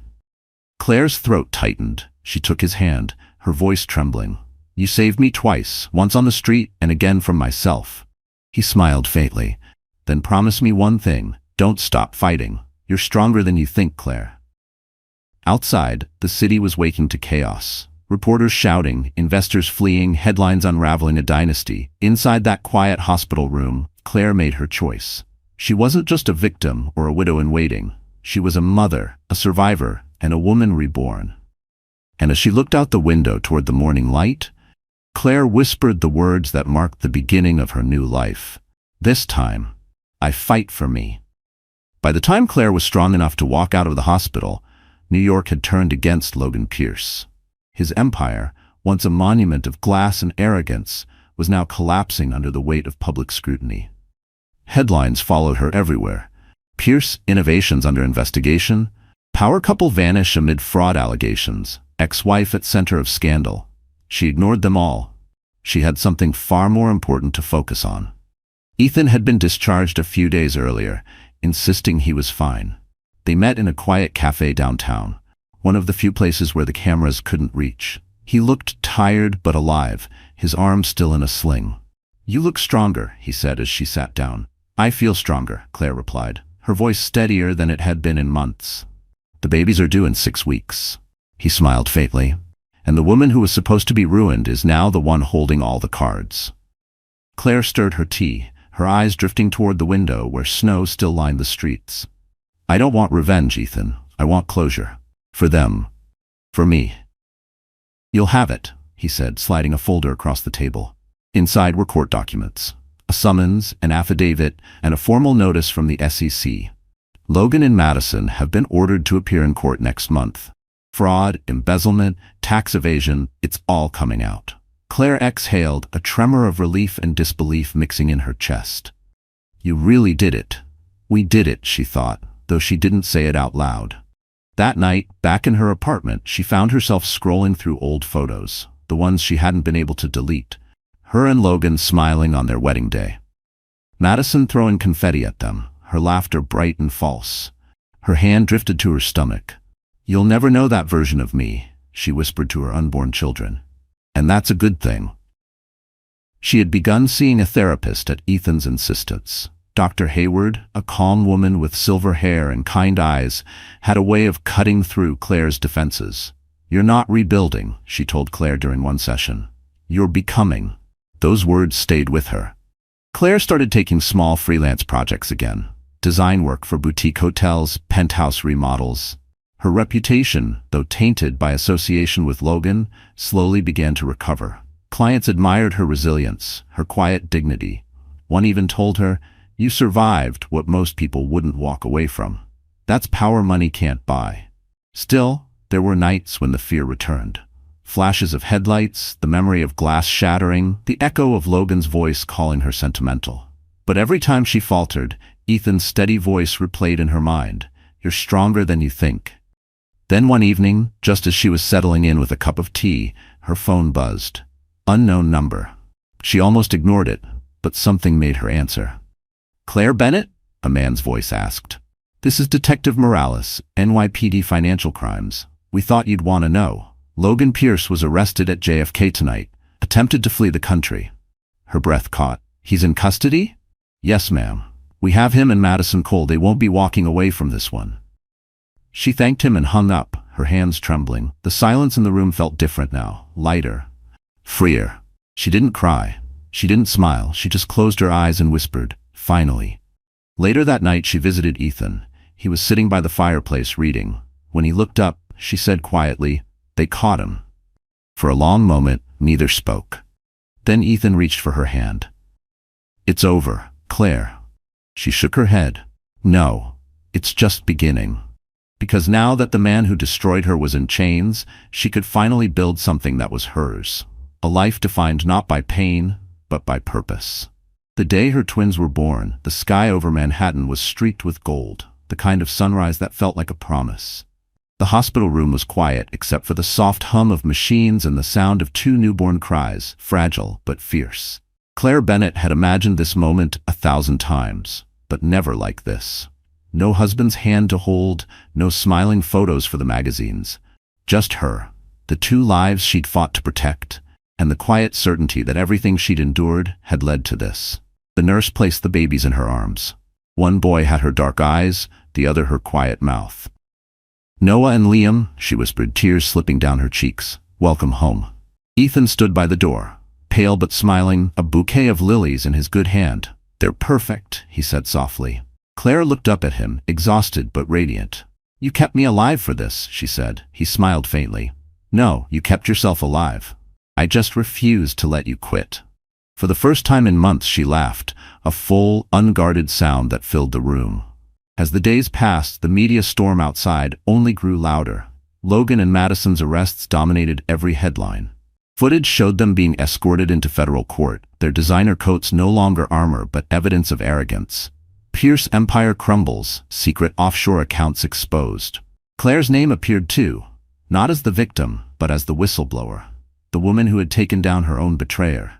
Claire's throat tightened. She took his hand, her voice trembling. "You saved me twice, once on the street and again from myself." He smiled faintly. "Then promise me one thing. Don't stop fighting. You're stronger than you think, Claire." Outside, the city was waking to chaos. Reporters shouting, investors fleeing, headlines unraveling a dynasty. Inside that quiet hospital room, Claire made her choice. She wasn't just a victim or a widow in waiting. She was a mother, a survivor, and a woman reborn. And as she looked out the window toward the morning light, Claire whispered the words that marked the beginning of her new life. "This time, I fight for me." By the time Claire was strong enough to walk out of the hospital, New York had turned against Logan Pierce. His empire, once a monument of glass and arrogance, was now collapsing under the weight of public scrutiny. Headlines followed her everywhere. Pierce Innovations under investigation, power couple vanish amid fraud allegations, ex-wife at center of scandal. She ignored them all. She had something far more important to focus on. Ethan had been discharged a few days earlier, insisting he was fine. They met in a quiet cafe downtown, one of the few places where the cameras couldn't reach. He looked tired but alive, his arm still in a sling. "You look stronger," he said as she sat down. "I feel stronger," Claire replied, her voice steadier than it had been in months. "The babies are due in 6 weeks." He smiled faintly. "And the woman who was supposed to be ruined is now the one holding all the cards." Claire stirred her tea, her eyes drifting toward the window where snow still lined the streets. "I don't want revenge, Ethan. I want closure. For them. For me." "You'll have it," he said, sliding a folder across the table. Inside were court documents. A summons, an affidavit, and a formal notice from the SEC. Logan and Madison have been ordered to appear in court next month. Fraud, embezzlement, tax evasion, it's all coming out. Claire exhaled, a tremor of relief and disbelief mixing in her chest. "You really did it. We did it," she thought, though she didn't say it out loud. That night, back in her apartment, she found herself scrolling through old photos, the ones she hadn't been able to delete. Her and Logan smiling on their wedding day. Madison throwing confetti at them, her laughter bright and false. Her hand drifted to her stomach. "You'll never know that version of me. she whispered to her unborn children. And that's a good thing. She had begun seeing a therapist at Ethan's insistence. Dr. Hayward, a calm woman with silver hair and kind eyes, had a way of cutting through Claire's defenses. "You're not rebuilding," she told Claire during one session. "You're becoming." Those words stayed with her. Claire started taking small freelance projects again. Design work for boutique hotels, penthouse remodels. Her reputation, though tainted by association with Logan, slowly began to recover. Clients admired her resilience, her quiet dignity. One even told her, "You survived what most people wouldn't walk away from. That's power money can't buy." Still, there were nights when the fear returned. Flashes of headlights, the memory of glass shattering, the echo of Logan's voice calling her sentimental. But every time she faltered, Ethan's steady voice replayed in her mind, "You're stronger than you think." Then one evening, just as she was settling in with a cup of tea, her phone buzzed. Unknown number. She almost ignored it, but something made her answer. "Claire Bennett?" a man's voice asked. "This is Detective Morales, NYPD Financial Crimes. We thought you'd want to know. Logan Pierce was arrested at JFK tonight, attempted to flee the country." Her breath caught. "He's in custody?" "Yes, ma'am. We have him and Madison Cole. They won't be walking away from this one." She thanked him and hung up, her hands trembling. The silence in the room felt different now, lighter, freer. She didn't cry. She didn't smile. She just closed her eyes and whispered, "Finally." Later that night she visited Ethan. He was sitting by the fireplace reading. When he looked up, she said quietly, "They caught him." For a long moment, neither spoke. Then Ethan reached for her hand. "It's over, Claire." She shook her head. "No, it's just beginning." Because now that the man who destroyed her was in chains, she could finally build something that was hers. A life defined not by pain, but by purpose. The day her twins were born, the sky over Manhattan was streaked with gold, the kind of sunrise that felt like a promise. The hospital room was quiet except for the soft hum of machines and the sound of two newborn cries, fragile but fierce. Claire Bennett had imagined this moment 1,000 times, but never like this. No husband's hand to hold, no smiling photos for the magazines. Just her, the two lives she'd fought to protect, and the quiet certainty that everything she'd endured had led to this. The nurse placed the babies in her arms. One boy had her dark eyes, the other her quiet mouth. "Noah and Liam," she whispered, tears slipping down her cheeks. "Welcome home." Ethan stood by the door, pale but smiling, a bouquet of lilies in his good hand. "They're perfect," he said softly. Claire looked up at him, exhausted but radiant. "You kept me alive for this," she said. He smiled faintly. "No, you kept yourself alive. I just refused to let you quit." For the first time in months she laughed, a full, unguarded sound that filled the room. As the days passed, the media storm outside only grew louder. Logan and Madison's arrests dominated every headline. Footage showed them being escorted into federal court, their designer coats no longer armor but evidence of arrogance. Pierce empire crumbles, secret offshore accounts exposed. Claire's name appeared too, not as the victim, but as the whistleblower, the woman who had taken down her own betrayer.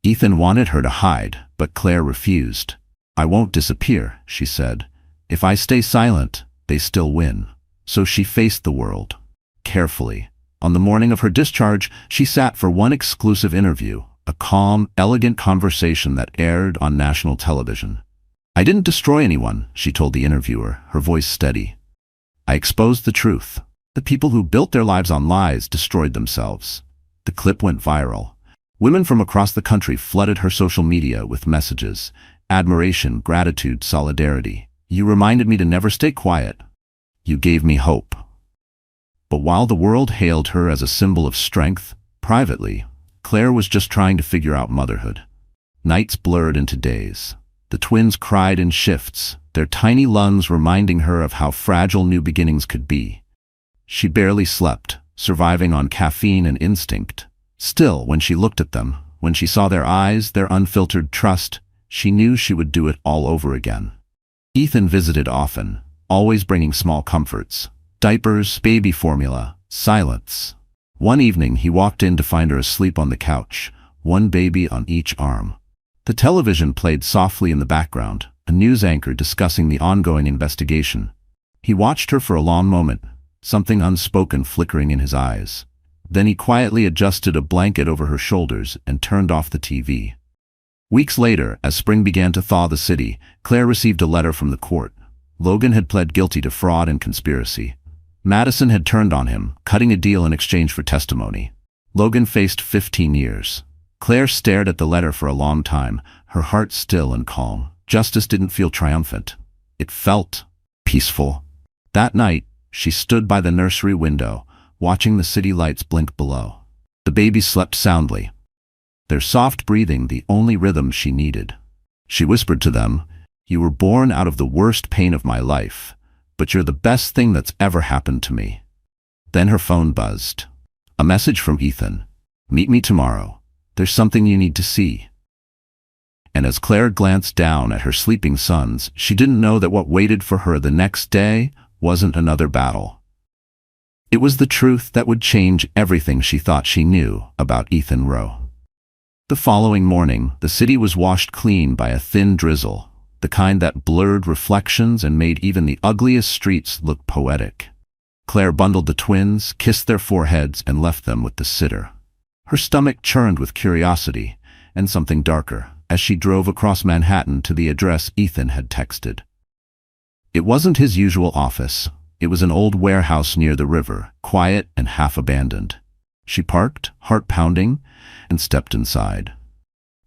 Ethan wanted her to hide, but Claire refused. "I won't disappear," she said. "If I stay silent, they still win." So she faced the world, carefully. On the morning of her discharge, she sat for one exclusive interview, a calm, elegant conversation that aired on national television. "I didn't destroy anyone," she told the interviewer, her voice steady. "I exposed the truth. The people who built their lives on lies destroyed themselves." The clip went viral. Women from across the country flooded her social media with messages, admiration, gratitude, solidarity. "You reminded me to never stay quiet. You gave me hope." But while the world hailed her as a symbol of strength, privately, Claire was just trying to figure out motherhood. Nights blurred into days. The twins cried in shifts, their tiny lungs reminding her of how fragile new beginnings could be. She barely slept, surviving on caffeine and instinct. Still, when she looked at them, when she saw their eyes, their unfiltered trust, she knew she would do it all over again. Ethan visited often, always bringing small comforts. Diapers, baby formula, silence. One evening he walked in to find her asleep on the couch, one baby on each arm. The television played softly in the background, a news anchor discussing the ongoing investigation. He watched her for a long moment, something unspoken flickering in his eyes. Then he quietly adjusted a blanket over her shoulders and turned off the TV. Weeks later, as spring began to thaw the city, Claire received a letter from the court. Logan had pled guilty to fraud and conspiracy. Madison had turned on him, cutting a deal in exchange for testimony. Logan faced 15 years. Claire stared at the letter for a long time, her heart still and calm. Justice didn't feel triumphant. It felt peaceful. That night, she stood by the nursery window, watching the city lights blink below. The babies slept soundly, their soft breathing the only rhythm she needed. She whispered to them, "You were born out of the worst pain of my life, but you're the best thing that's ever happened to me." Then her phone buzzed. A message from Ethan. "Meet me tomorrow. There's something you need to see." And as Claire glanced down at her sleeping sons, she didn't know that what waited for her the next day wasn't another battle. It was the truth that would change everything she thought she knew about Ethan Rowe. The following morning, the city was washed clean by a thin drizzle, the kind that blurred reflections and made even the ugliest streets look poetic. Claire bundled the twins, kissed their foreheads, and left them with the sitter. Her stomach churned with curiosity and something darker as she drove across Manhattan to the address Ethan had texted. It wasn't his usual office. It was an old warehouse near the river, quiet and half-abandoned. She parked, heart pounding, and stepped inside.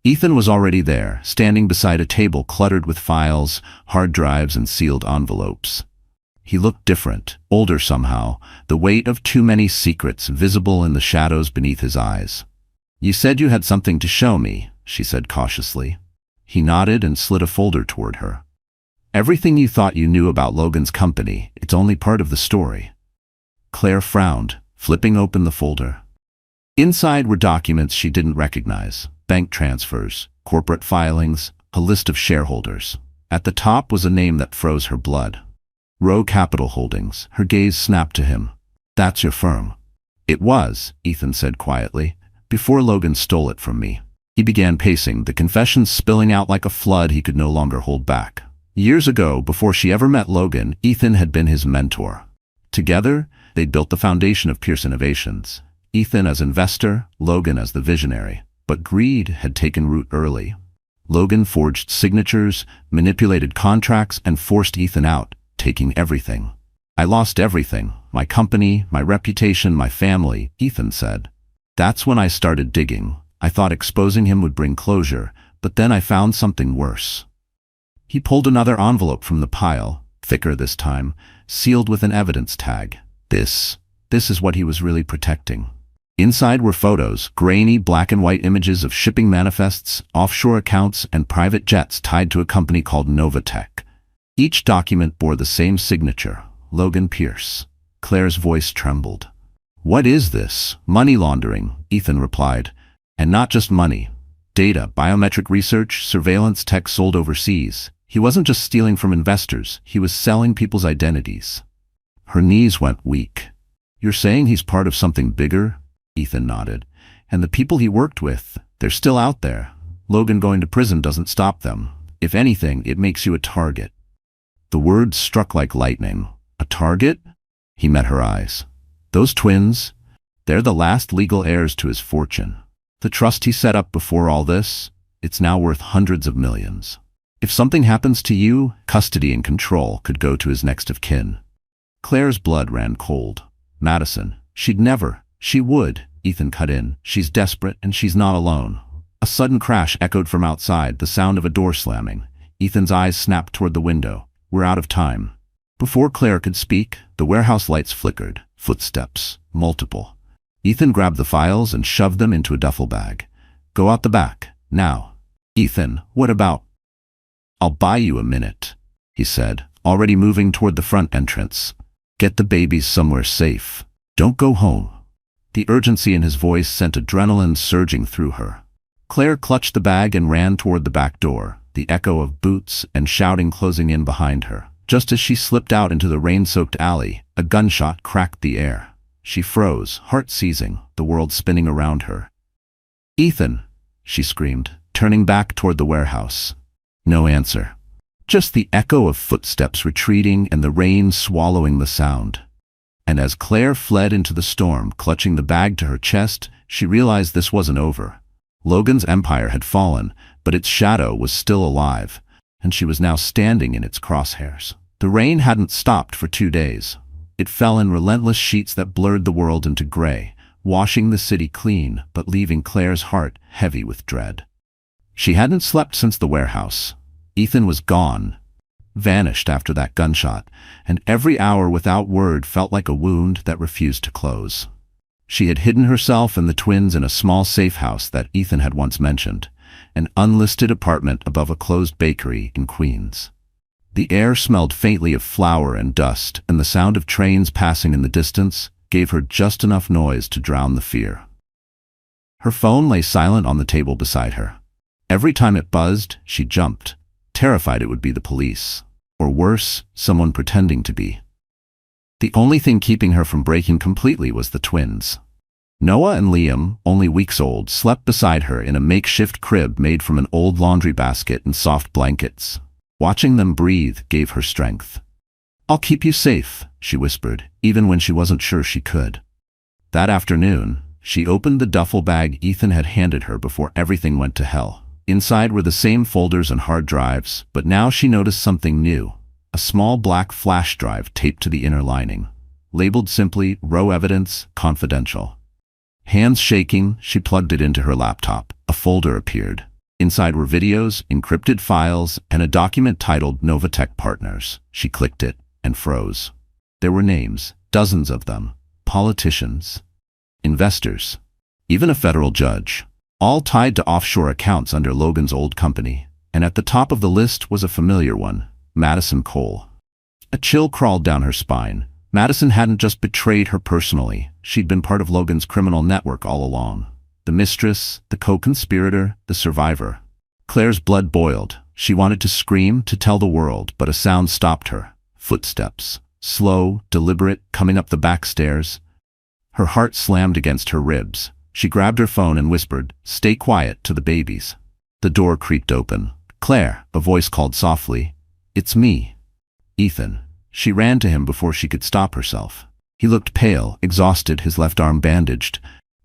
Ethan was already there, standing beside a table cluttered with files, hard drives, and sealed envelopes. He looked different, older somehow, the weight of too many secrets visible in the shadows beneath his eyes. "You said you had something to show me," she said cautiously. He nodded and slid a folder toward her. "Everything you thought you knew about Logan's company, it's only part of the story." Claire frowned, flipping open the folder. Inside were documents she didn't recognize, bank transfers, corporate filings, a list of shareholders. At the top was a name that froze her blood. Rowe Capital Holdings. Her gaze snapped to him. "That's your firm." "It was," Ethan said quietly, "before Logan stole it from me." He began pacing, the confessions spilling out like a flood he could no longer hold back. Years ago, before she ever met Logan, Ethan had been his mentor. Together, they'd built the foundation of Pierce Innovations. Ethan as investor, Logan as the visionary. But greed had taken root early. Logan forged signatures, manipulated contracts, and forced Ethan out, taking everything. "I lost everything, my company, my reputation, my family," Ethan said. "That's when I started digging. I thought exposing him would bring closure, but then I found something worse." He pulled another envelope from the pile, thicker this time, sealed with an evidence tag. This is what he was really protecting. Inside were photos, grainy black and white images of shipping manifests, offshore accounts, and private jets tied to a company called Novatech. Each document bore the same signature, Logan Pierce. Claire's voice trembled. "What is this?" "Money laundering," Ethan replied. "And not just money. Data, biometric research, surveillance tech sold overseas. He wasn't just stealing from investors, he was selling people's identities." Her knees went weak. "You're saying he's part of something bigger?" Ethan nodded. "And the people he worked with, they're still out there. Logan going to prison doesn't stop them. If anything, it makes you a target." The words struck like lightning. "A target?" He met her eyes. "Those twins, they're the last legal heirs to his fortune. The trust he set up before all this, it's now worth hundreds of millions. If something happens to you, custody and control could go to his next of kin." Claire's blood ran cold. "Madison, she would," Ethan cut in. "She's desperate and she's not alone." A sudden crash echoed from outside, the sound of a door slamming. Ethan's eyes snapped toward the window. "We're out of time." Before Claire could speak, the warehouse lights flickered. Footsteps. Multiple. Ethan grabbed the files and shoved them into a duffel bag. "Go out the back. Now." "Ethan, what about?" "I'll buy you a minute," he said, already moving toward the front entrance. "Get the babies somewhere safe. Don't go home." The urgency in his voice sent adrenaline surging through her. Claire clutched the bag and ran toward the back door, the echo of boots and shouting closing in behind her. Just as she slipped out into the rain-soaked alley, a gunshot cracked the air. She froze, heart seizing, the world spinning around her. "Ethan!" she screamed, turning back toward the warehouse. No answer. Just the echo of footsteps retreating and the rain swallowing the sound. And as Claire fled into the storm, clutching the bag to her chest, she realized this wasn't over. Logan's empire had fallen, but its shadow was still alive, and she was now standing in its crosshairs. The rain hadn't stopped for 2 days. It fell in relentless sheets that blurred the world into gray, washing the city clean, but leaving Claire's heart heavy with dread. She hadn't slept since the warehouse. Ethan was gone, vanished after that gunshot, and every hour without word felt like a wound that refused to close. She had hidden herself and the twins in a small safe house that Ethan had once mentioned, an unlisted apartment above a closed bakery in Queens. The air smelled faintly of flour and dust, and the sound of trains passing in the distance gave her just enough noise to drown the fear. Her phone lay silent on the table beside her. Every time it buzzed, she jumped, terrified it would be the police, or worse, someone pretending to be. The only thing keeping her from breaking completely was the twins. Noah and Liam, only weeks old, slept beside her in a makeshift crib made from an old laundry basket and soft blankets. Watching them breathe gave her strength. "I'll keep you safe," she whispered, even when she wasn't sure she could. That afternoon, she opened the duffel bag Ethan had handed her before everything went to hell. Inside were the same folders and hard drives, but now she noticed something new. A small black flash drive taped to the inner lining, labeled simply "Raw Evidence, Confidential." Hands shaking, she plugged it into her laptop. A folder appeared. Inside were videos, encrypted files, and a document titled Novatech Partners. She clicked it and froze. There were names, dozens of them, politicians, investors, even a federal judge, all tied to offshore accounts under Logan's old company. And at the top of the list was a familiar one, Madison Cole. A chill crawled down her spine. Madison hadn't just betrayed her personally, she'd been part of Logan's criminal network all along. The mistress, the co-conspirator, the survivor. Claire's blood boiled. She wanted to scream, to tell the world, but a sound stopped her. Footsteps. Slow, deliberate, coming up the back stairs. Her heart slammed against her ribs. She grabbed her phone and whispered, "Stay quiet," to the babies. The door creaked open. "Claire," a voice called softly. "It's me, Ethan." She ran to him before she could stop herself. He looked pale, exhausted, his left arm bandaged.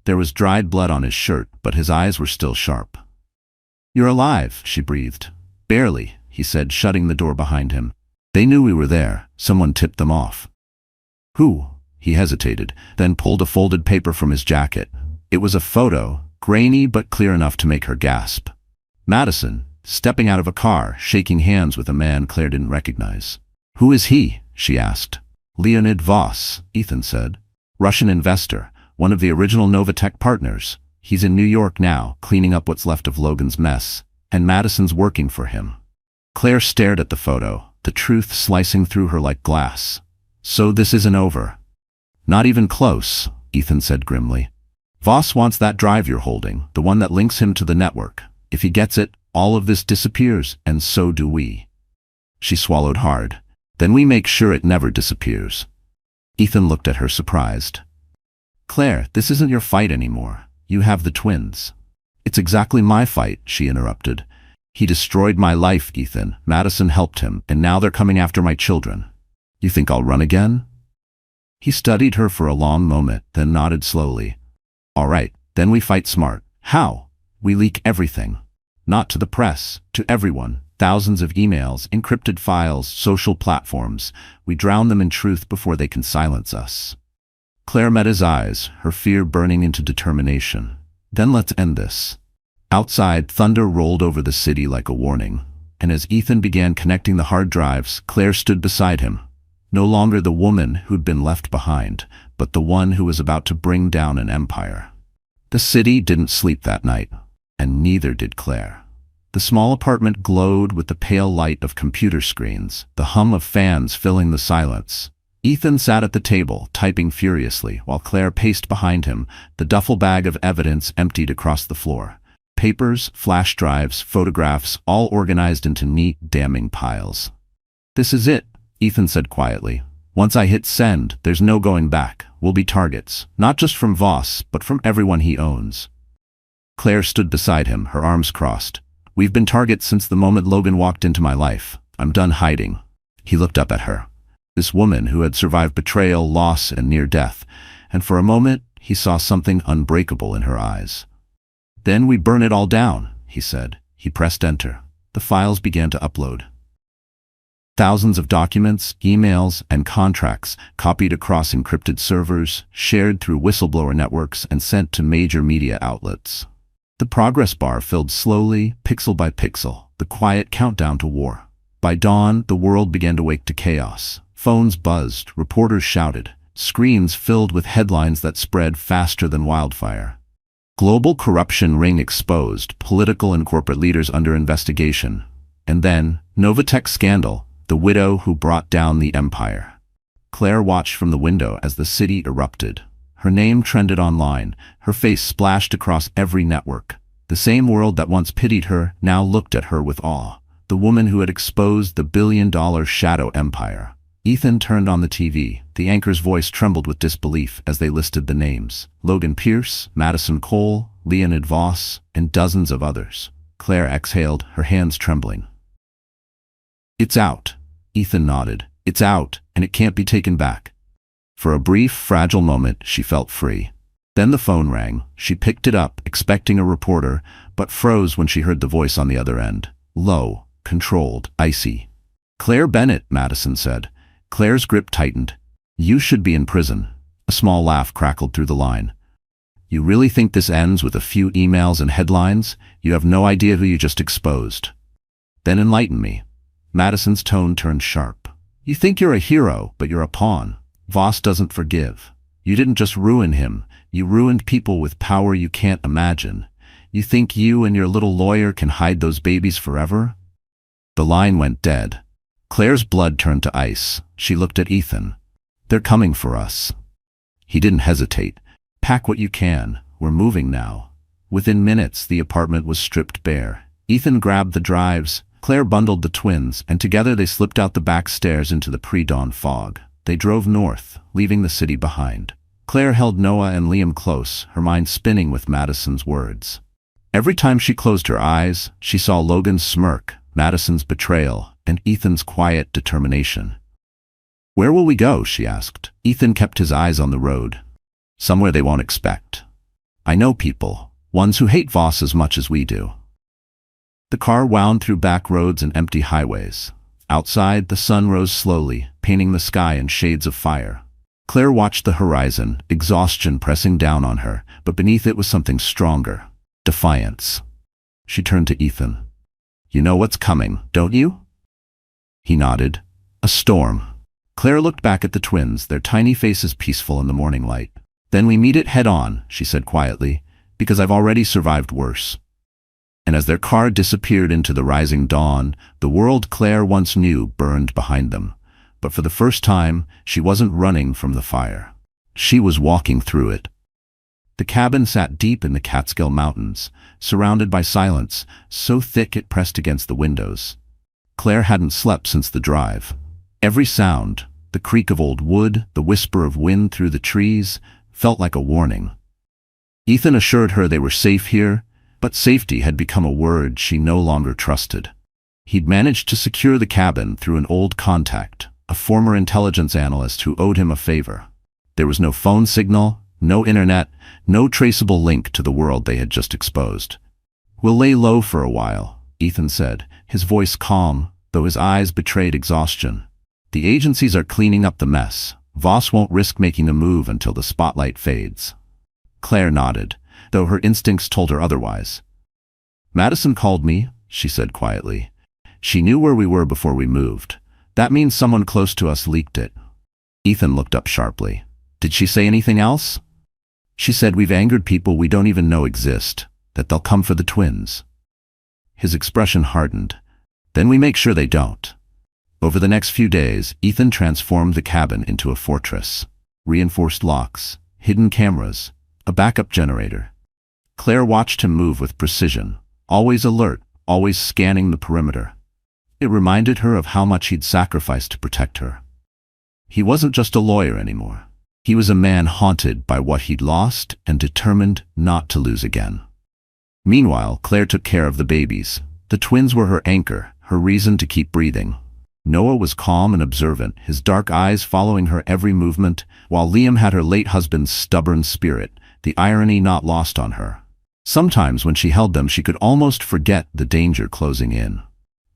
There was dried blood on his shirt, but his eyes were still sharp. "You're alive," she breathed. "Barely," he said, shutting the door behind him. "They knew we were there. Someone tipped them off." "Who?" He hesitated, then pulled a folded paper from his jacket. It was a photo, grainy but clear enough to make her gasp. Madison, stepping out of a car, shaking hands with a man Claire didn't recognize. "Who is he?" she asked. "Leonid Voss," Ethan said. "Russian investor, one of the original Novatech partners. He's in New York now, cleaning up what's left of Logan's mess, and Madison's working for him." Claire stared at the photo, the truth slicing through her like glass. "So this isn't over?" "Not even close," Ethan said grimly. "Voss wants that drive you're holding, the one that links him to the network. If he gets it, all of this disappears, and so do we." She swallowed hard. "Then we make sure it never disappears." Ethan looked at her surprised. "Claire, this isn't your fight anymore. You have the twins." "It's exactly my fight," she interrupted. "He destroyed my life, Ethan. Madison helped him, and now they're coming after my children. You think I'll run again?" He studied her for a long moment, then nodded slowly. "All right, then we fight smart." "How?" "We leak everything. Not to the press, to everyone. Thousands of emails, encrypted files, social platforms. We drown them in truth before they can silence us." Claire met his eyes, her fear burning into determination. "Then let's end this." Outside, thunder rolled over the city like a warning, and as Ethan began connecting the hard drives, Claire stood beside him. No longer the woman who'd been left behind, but the one who was about to bring down an empire. The city didn't sleep that night, and neither did Claire. The small apartment glowed with the pale light of computer screens, the hum of fans filling the silence. Ethan sat at the table, typing furiously, while Claire paced behind him, the duffel bag of evidence emptied across the floor. Papers, flash drives, photographs, all organized into neat, damning piles. "This is it," Ethan said quietly. "Once I hit send, there's no going back. We'll be targets, not just from Voss, but from everyone he owns." Claire stood beside him, her arms crossed. "We've been targets since the moment Logan walked into my life. I'm done hiding." He looked up at her. This woman who had survived betrayal, loss, and near death, and for a moment he saw something unbreakable in her eyes. "Then we burn it all down," he said. He pressed enter. The files began to upload. Thousands of documents, emails, and contracts copied across encrypted servers, shared through whistleblower networks, and sent to major media outlets. The progress bar filled slowly, pixel by pixel, the quiet countdown to war. By dawn, the world began to wake to chaos. Phones buzzed, reporters shouted, screens filled with headlines that spread faster than wildfire. Global corruption ring exposed, political and corporate leaders under investigation. And then, Novatech scandal, the widow who brought down the empire. Claire watched from the window as the city erupted. Her name trended online, her face splashed across every network. The same world that once pitied her now looked at her with awe. The woman who had exposed the billion-dollar shadow empire. Ethan turned on the TV. The anchor's voice trembled with disbelief as they listed the names. Logan Pierce, Madison Cole, Leonid Voss, and dozens of others. Claire exhaled, her hands trembling. "It's out." Ethan nodded. "It's out, and it can't be taken back." For a brief, fragile moment, she felt free. Then the phone rang. She picked it up, expecting a reporter, but froze when she heard the voice on the other end. Low, controlled, icy. "Claire Bennett," Madison said. Claire's grip tightened. "You should be in prison." A small laugh crackled through the line. "You really think this ends with a few emails and headlines? You have no idea who you just exposed." "Then enlighten me." Madison's tone turned sharp. "You think you're a hero, but you're a pawn. Voss doesn't forgive. You didn't just ruin him, you ruined people with power you can't imagine. You think you and your little lawyer can hide those babies forever?" The line went dead. Claire's blood turned to ice. She looked at Ethan. "They're coming for us." He didn't hesitate. "Pack what you can. We're moving now." Within minutes, the apartment was stripped bare. Ethan grabbed the drives. Claire bundled the twins, and together they slipped out the back stairs into the pre-dawn fog. They drove north, leaving the city behind. Claire held Noah and Liam close, her mind spinning with Madison's words. Every time she closed her eyes, she saw Logan's smirk, Madison's betrayal, and Ethan's quiet determination. "Where will we go?" she asked. Ethan kept his eyes on the road. "Somewhere they won't expect. I know people, ones who hate Voss as much as we do." The car wound through back roads and empty highways. Outside, the sun rose slowly, painting the sky in shades of fire. Claire watched the horizon, exhaustion pressing down on her, but beneath it was something stronger. Defiance. She turned to Ethan. "You know what's coming, don't you?" He nodded. "A storm." Claire looked back at the twins, their tiny faces peaceful in the morning light. "Then we meet it head-on," she said quietly, "because I've already survived worse." And as their car disappeared into the rising dawn, the world Claire once knew burned behind them. But for the first time, she wasn't running from the fire. She was walking through it. The cabin sat deep in the Catskill Mountains, surrounded by silence, so thick it pressed against the windows. Claire hadn't slept since the drive. Every sound, the creak of old wood, the whisper of wind through the trees, felt like a warning. Ethan assured her they were safe here, but safety had become a word she no longer trusted. He'd managed to secure the cabin through an old contact, a former intelligence analyst who owed him a favor. There was no phone signal, no internet, no traceable link to the world they had just exposed. "We'll lay low for a while," Ethan said, his voice calm, though his eyes betrayed exhaustion. "The agencies are cleaning up the mess. Voss won't risk making a move until the spotlight fades." Claire nodded, though her instincts told her otherwise. "Madison called me," she said quietly. "She knew where we were before we moved. That means someone close to us leaked it." Ethan looked up sharply. "Did she say anything else?" "She said we've angered people we don't even know exist, that they'll come for the twins." His expression hardened. "Then we make sure they don't." Over the next few days, Ethan transformed the cabin into a fortress. Reinforced locks, hidden cameras, a backup generator. Claire watched him move with precision, always alert, always scanning the perimeter. It reminded her of how much he'd sacrificed to protect her. He wasn't just a lawyer anymore. He was a man haunted by what he'd lost and determined not to lose again. Meanwhile, Claire took care of the babies. The twins were her anchor, her reason to keep breathing. Noah was calm and observant, his dark eyes following her every movement, while Liam had her late husband's stubborn spirit, the irony not lost on her. Sometimes when she held them, she could almost forget the danger closing in.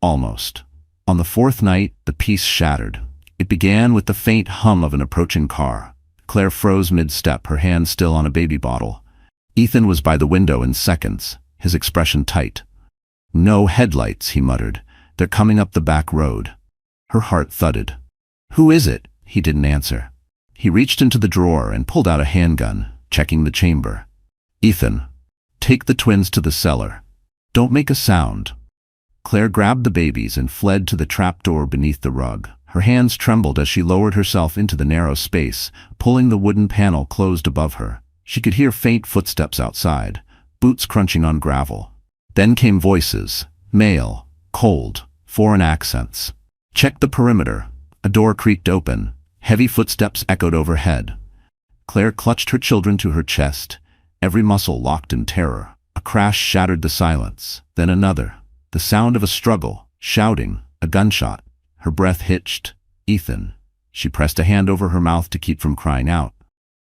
Almost. On the fourth night, the peace shattered. It began with the faint hum of an approaching car. Claire froze mid-step, her hand still on a baby bottle. Ethan was by the window in seconds, his expression tight. "No headlights," he muttered. "They're coming up the back road." Her heart thudded. "Who is it?" He didn't answer. He reached into the drawer and pulled out a handgun, checking the chamber. "Ethan, take the twins to the cellar. Don't make a sound." Claire grabbed the babies and fled to the trapdoor beneath the rug. Her hands trembled as she lowered herself into the narrow space, pulling the wooden panel closed above her. She could hear faint footsteps outside, boots crunching on gravel. Then came voices, male, cold, foreign accents. "Check the perimeter." A door creaked open. Heavy footsteps echoed overhead. Claire clutched her children to her chest, every muscle locked in terror. A crash shattered the silence, then another. The sound of a struggle, shouting, a gunshot. Her breath hitched. "Ethan." She pressed a hand over her mouth to keep from crying out.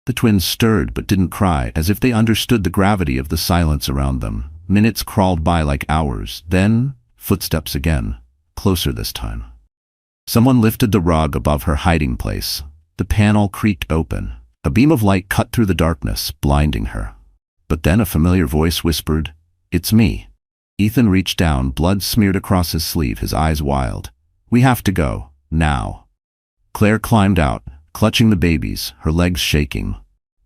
The twins stirred but didn't cry, as if they understood the gravity of the silence around them. Minutes crawled by like hours. Then, footsteps again, closer this time. Someone lifted the rug above her hiding place. The panel creaked open. A beam of light cut through the darkness, blinding her. But then a familiar voice whispered, "It's me." Ethan reached down, blood smeared across his sleeve, his eyes wild. "We have to go, now." Claire climbed out, clutching the babies, her legs shaking.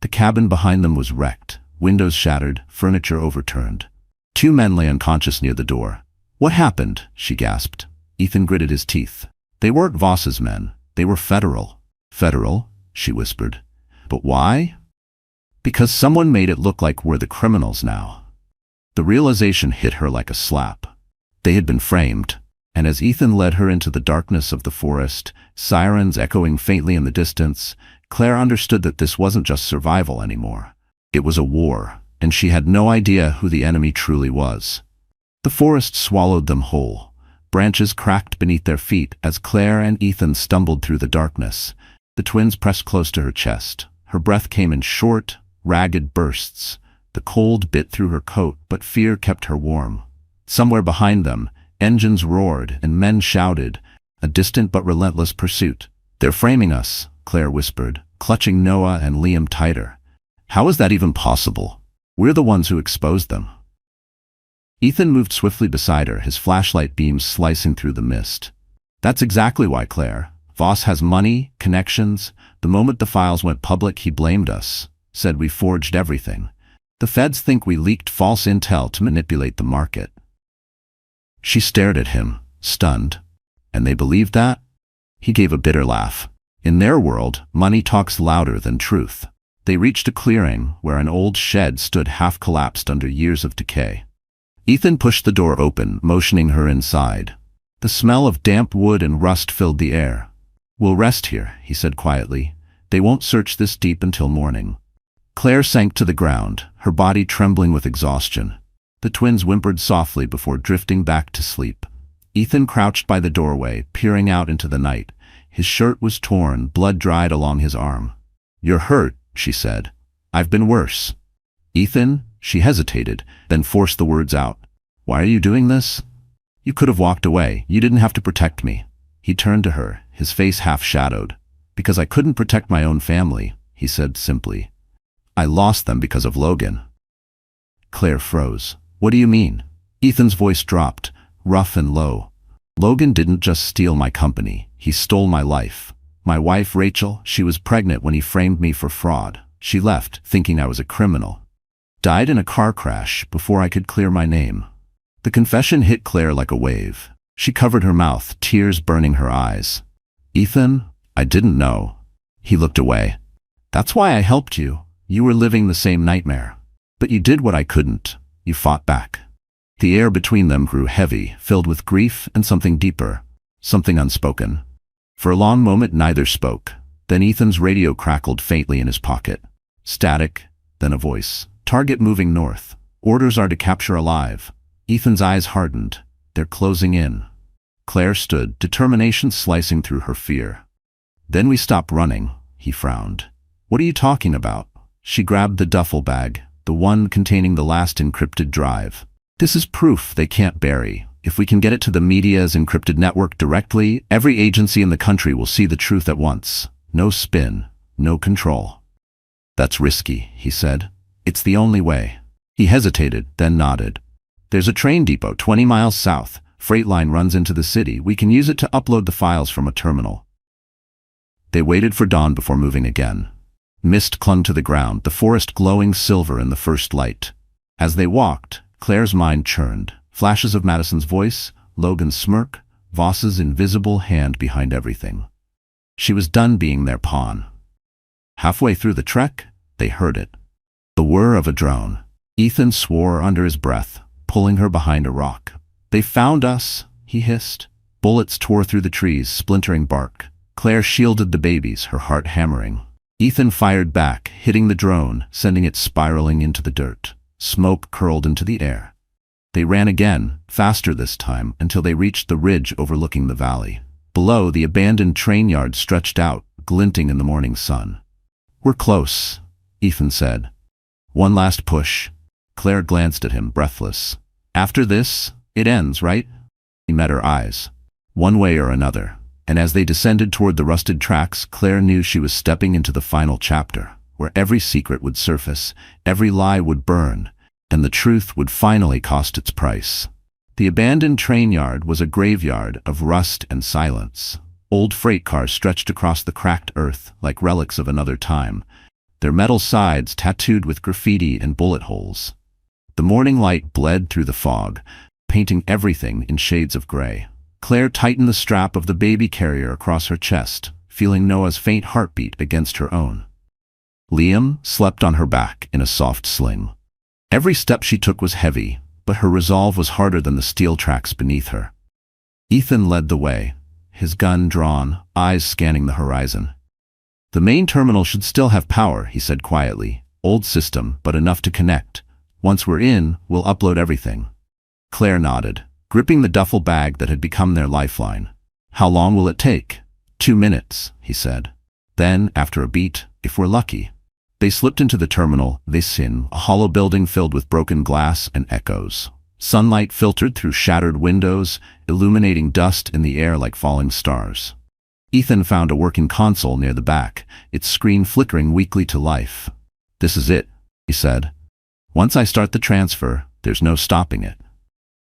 The cabin behind them was wrecked, windows shattered, furniture overturned. Two men lay unconscious near the door. "What happened?" she gasped. Ethan gritted his teeth. "They weren't Voss's men. They were federal." "Federal?" she whispered. "But why?" "Because someone made it look like we're the criminals now." The realization hit her like a slap. They had been framed. And as Ethan led her into the darkness of the forest, sirens echoing faintly in the distance, Claire understood that this wasn't just survival anymore. It was a war, and she had no idea who the enemy truly was. The forest swallowed them whole. Branches cracked beneath their feet as Claire and Ethan stumbled through the darkness. The twins pressed close to her chest. Her breath came in short, ragged bursts. The cold bit through her coat, but fear kept her warm. Somewhere behind them, engines roared and men shouted, a distant but relentless pursuit. "They're framing us," Claire whispered, clutching Noah and Liam tighter. "How is that even possible? We're the ones who exposed them." Ethan moved swiftly beside her, his flashlight beams slicing through the mist. "That's exactly why, Claire. Voss has money, connections. The moment the files went public, he blamed us, said we forged everything. The feds think we leaked false intel to manipulate the market." She stared at him, stunned. "And they believed that?" He gave a bitter laugh. "In their world, money talks louder than truth." They reached a clearing where an old shed stood half-collapsed under years of decay. Ethan pushed the door open, motioning her inside. The smell of damp wood and rust filled the air. "We'll rest here," he said quietly. "They won't search this deep until morning." Claire sank to the ground, her body trembling with exhaustion. The twins whimpered softly before drifting back to sleep. Ethan crouched by the doorway, peering out into the night. His shirt was torn, blood dried along his arm. "You're hurt," she said. "I've been worse." "Ethan?" She hesitated, then forced the words out. "Why are you doing this?" "You could have walked away. You didn't have to protect me." He turned to her, his face half-shadowed. "Because I couldn't protect my own family," he said simply. "I lost them because of Logan." Claire froze. "What do you mean?" Ethan's voice dropped, rough and low. "Logan didn't just steal my company. He stole my life. My wife, Rachel, she was pregnant when he framed me for fraud. She left, thinking I was a criminal. Died in a car crash before I could clear my name." The confession hit Claire like a wave. She covered her mouth, tears burning her eyes. "Ethan, I didn't know." He looked away. "That's why I helped you. You were living the same nightmare. But you did what I couldn't. You fought back." The air between them grew heavy, filled with grief and something deeper, something unspoken. For a long moment neither spoke. Then Ethan's radio crackled faintly in his pocket. Static, then a voice. "Target moving north. Orders are to capture alive." Ethan's eyes hardened. "They're closing in." Claire stood, determination slicing through her fear. Then we stopped running, he frowned. What are you talking about? She grabbed the duffel bag, the one containing the last encrypted drive. This is proof they can't bury. If we can get it to the media's encrypted network directly, every agency in the country will see the truth at once. No spin, no control. That's risky, he said. It's the only way. He hesitated, then nodded. There's a train depot 20 miles south. Freight line runs into the city. We can use it to upload the files from a terminal. They waited for dawn before moving again. Mist clung to the ground, the forest glowing silver in the first light. As they walked, Claire's mind churned. Flashes of Madison's voice, Logan's smirk, Voss's invisible hand behind everything. She was done being their pawn. Halfway through the trek, they heard it. The whir of a drone. Ethan swore under his breath, pulling her behind a rock. They found us, he hissed. Bullets tore through the trees, splintering bark. Claire shielded the babies, her heart hammering. Ethan fired back, hitting the drone, sending it spiraling into the dirt. Smoke curled into the air. They ran again, faster this time, until they reached the ridge overlooking the valley. Below, the abandoned train yard stretched out, glinting in the morning sun. We're close, Ethan said. One last push. Claire glanced at him, breathless. After this, it ends, right? He met her eyes. One way or another. And as they descended toward the rusted tracks, Claire knew she was stepping into the final chapter, where every secret would surface, every lie would burn, and the truth would finally cost its price. The abandoned train yard was a graveyard of rust and silence. Old freight cars stretched across the cracked earth like relics of another time, their metal sides tattooed with graffiti and bullet holes. The morning light bled through the fog, painting everything in shades of gray. Claire tightened the strap of the baby carrier across her chest, feeling Noah's faint heartbeat against her own. Liam slept on her back in a soft sling. Every step she took was heavy, but her resolve was harder than the steel tracks beneath her. Ethan led the way, his gun drawn, eyes scanning the horizon. The main terminal should still have power, he said quietly. Old system, but enough to connect. Once we're in, we'll upload everything. Claire nodded, gripping the duffel bag that had become their lifeline. How long will it take? 2 minutes, he said. Then, after a beat, if we're lucky. They slipped into the terminal, a hollow building filled with broken glass and echoes. Sunlight filtered through shattered windows, illuminating dust in the air like falling stars. Ethan found a working console near the back, its screen flickering weakly to life. This is it, he said. Once I start the transfer, there's no stopping it.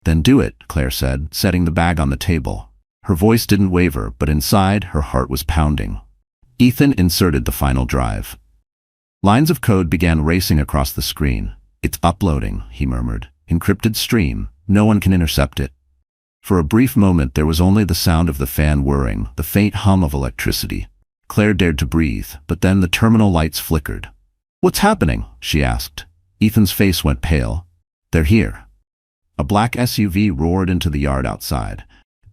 Then do it, Claire said, setting the bag on the table. Her voice didn't waver, but inside, her heart was pounding. Ethan inserted the final drive. Lines of code began racing across the screen. It's uploading, he murmured. Encrypted stream. No one can intercept it. For a brief moment, there was only the sound of the fan whirring, the faint hum of electricity. Claire dared to breathe, but then the terminal lights flickered. What's happening? She asked. Ethan's face went pale. They're here. A black SUV roared into the yard outside,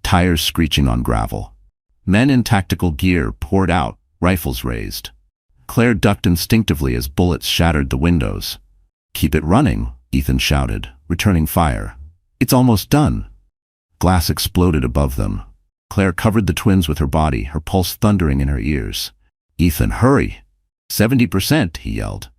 tires screeching on gravel. Men in tactical gear poured out, rifles raised. Claire ducked instinctively as bullets shattered the windows. Keep it running, Ethan shouted, returning fire. It's almost done. Glass exploded above them. Claire covered the twins with her body, her pulse thundering in her ears. Ethan, hurry! 70%, he yelled.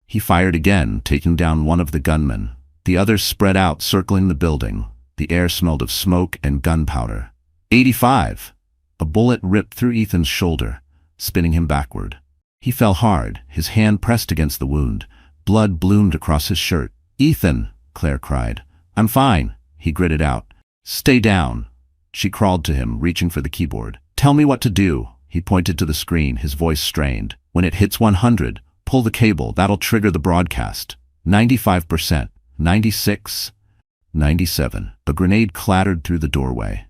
He fired again, taking down one of the gunmen. The others spread out, circling the building. The air smelled of smoke and gunpowder. 85! A bullet ripped through Ethan's shoulder, spinning him backward. He fell hard, his hand pressed against the wound. Blood bloomed across his shirt. Ethan, Claire cried. I'm fine, he gritted out. Stay down. She crawled to him, reaching for the keyboard. Tell me what to do. He pointed to the screen, his voice strained. When it hits 100, pull the cable. That'll trigger the broadcast. 95%. 96. 97. A grenade clattered through the doorway.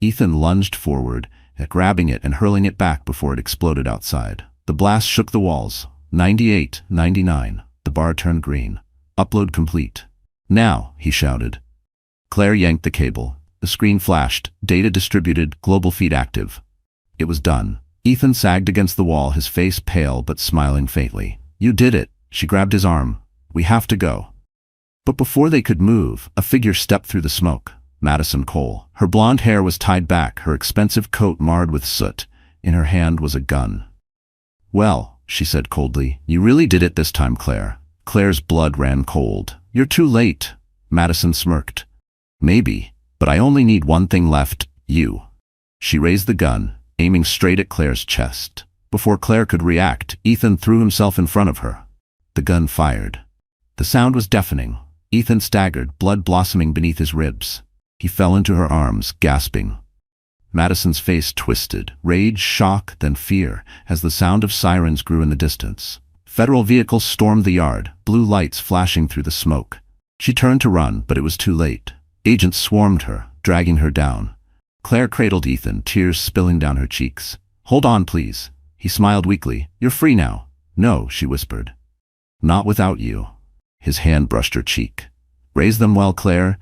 Ethan lunged forward, grabbing it and hurling it back before it exploded outside. The blast shook the walls. 98. 99. The bar turned green. Upload complete. Now, he shouted. Claire yanked the cable. The screen flashed. Data distributed. Global feed active. It was done. Ethan sagged against the wall, his face pale but smiling faintly. You did it. She grabbed his arm. We have to go. But before they could move, a figure stepped through the smoke. Madison Cole. Her blonde hair was tied back, her expensive coat marred with soot. In her hand was a gun. "Well," she said coldly, "you really did it this time, Claire." Claire's blood ran cold. "You're too late." Madison smirked. "Maybe, but I only need one thing left, you." She raised the gun, aiming straight at Claire's chest. Before Claire could react, Ethan threw himself in front of her. The gun fired. The sound was deafening. Ethan staggered, blood blossoming beneath his ribs. He fell into her arms, gasping. Madison's face twisted, rage, shock, then fear, as the sound of sirens grew in the distance. Federal vehicles stormed the yard, blue lights flashing through the smoke. She turned to run, but it was too late. Agents swarmed her, dragging her down. Claire cradled Ethan, tears spilling down her cheeks. "Hold on, please." He smiled weakly. "You're free now." "No," she whispered. "Not without you." His hand brushed her cheek. "Raise them well, Claire.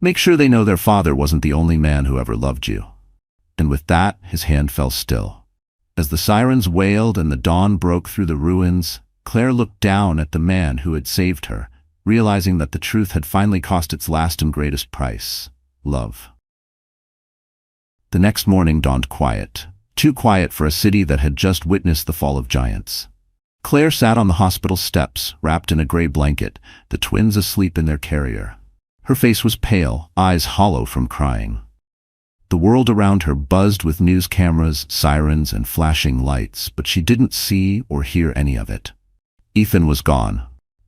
Make sure they know their father wasn't the only man who ever loved you." And with that, his hand fell still. As the sirens wailed and the dawn broke through the ruins, Claire looked down at the man who had saved her, realizing that the truth had finally cost its last and greatest price: love. The next morning dawned quiet, too quiet for a city that had just witnessed the fall of giants. Claire sat on the hospital steps, wrapped in a gray blanket, the twins asleep in their carrier. Her face was pale, eyes hollow from crying. The world around her buzzed with news cameras, sirens, and flashing lights, but she didn't see or hear any of it. Ethan was gone.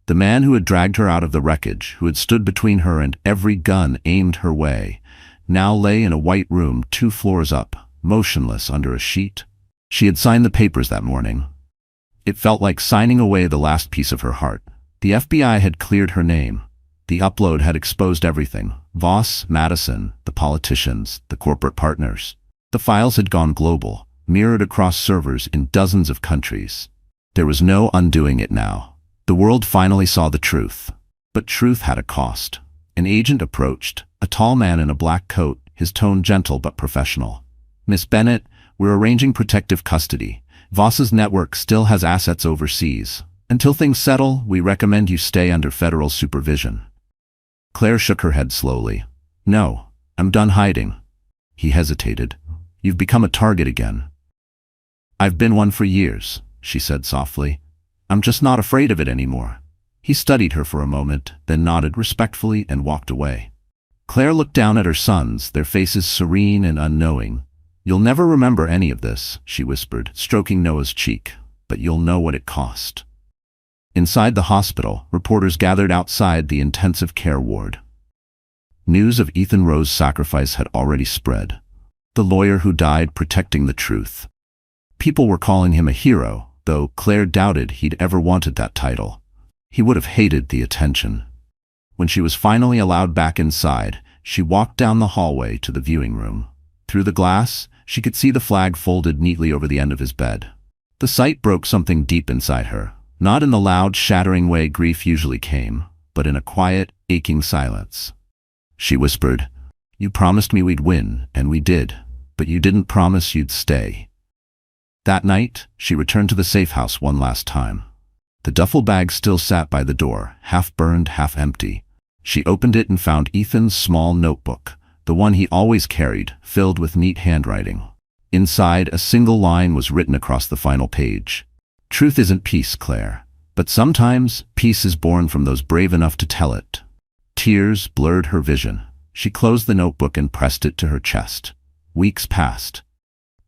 The man who had dragged her out of the wreckage, who had stood between her and every gun aimed her way, now lay in a white room 2 floors up, motionless under a sheet. She had signed the papers that morning. It felt like signing away the last piece of her heart. The FBI had cleared her name. The upload had exposed everything: Voss, Madison, the politicians, the corporate partners. The files had gone global, mirrored across servers in dozens of countries. There was no undoing it now. The world finally saw the truth. But truth had a cost. An agent approached, a tall man in a black coat, his tone gentle but professional. "Miss Bennett, we're arranging protective custody. Voss's network still has assets overseas. Until things settle, we recommend you stay under federal supervision." Claire shook her head slowly. "No, I'm done hiding." He hesitated. "You've become a target again." "I've been one for years," she said softly. "I'm just not afraid of it anymore." He studied her for a moment, then nodded respectfully and walked away. Claire looked down at her sons, their faces serene and unknowing. "You'll never remember any of this," she whispered, stroking Noah's cheek, "but you'll know what it cost." Inside the hospital, reporters gathered outside the intensive care ward. News of Ethan Rowe's sacrifice had already spread. The lawyer who died protecting the truth. People were calling him a hero, though Claire doubted he'd ever wanted that title. He would have hated the attention. When she was finally allowed back inside, she walked down the hallway to the viewing room. Through the glass, she could see the flag folded neatly over the end of his bed. The sight broke something deep inside her. Not in the loud, shattering way grief usually came, but in a quiet, aching silence. She whispered, "You promised me we'd win, and we did, but you didn't promise you'd stay." That night, she returned to the safe house one last time. The duffel bag still sat by the door, half burned, half empty. She opened it and found Ethan's small notebook, the one he always carried, filled with neat handwriting. Inside, a single line was written across the final page. "Truth isn't peace, Claire, but sometimes peace is born from those brave enough to tell it." Tears blurred her vision. She closed the notebook and pressed it to her chest. Weeks passed.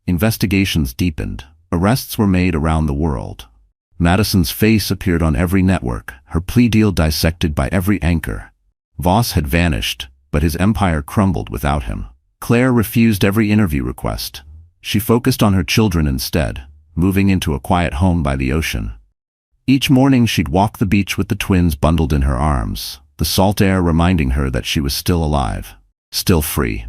Investigations deepened. Arrests were made around the world. Madison's face appeared on every network, her plea deal dissected by every anchor. Voss had vanished, but his empire crumbled without him. Claire refused every interview request. She focused on her children instead, moving into a quiet home by the ocean. Each morning she'd walk the beach with the twins bundled in her arms, the salt air reminding her that she was still alive, still free.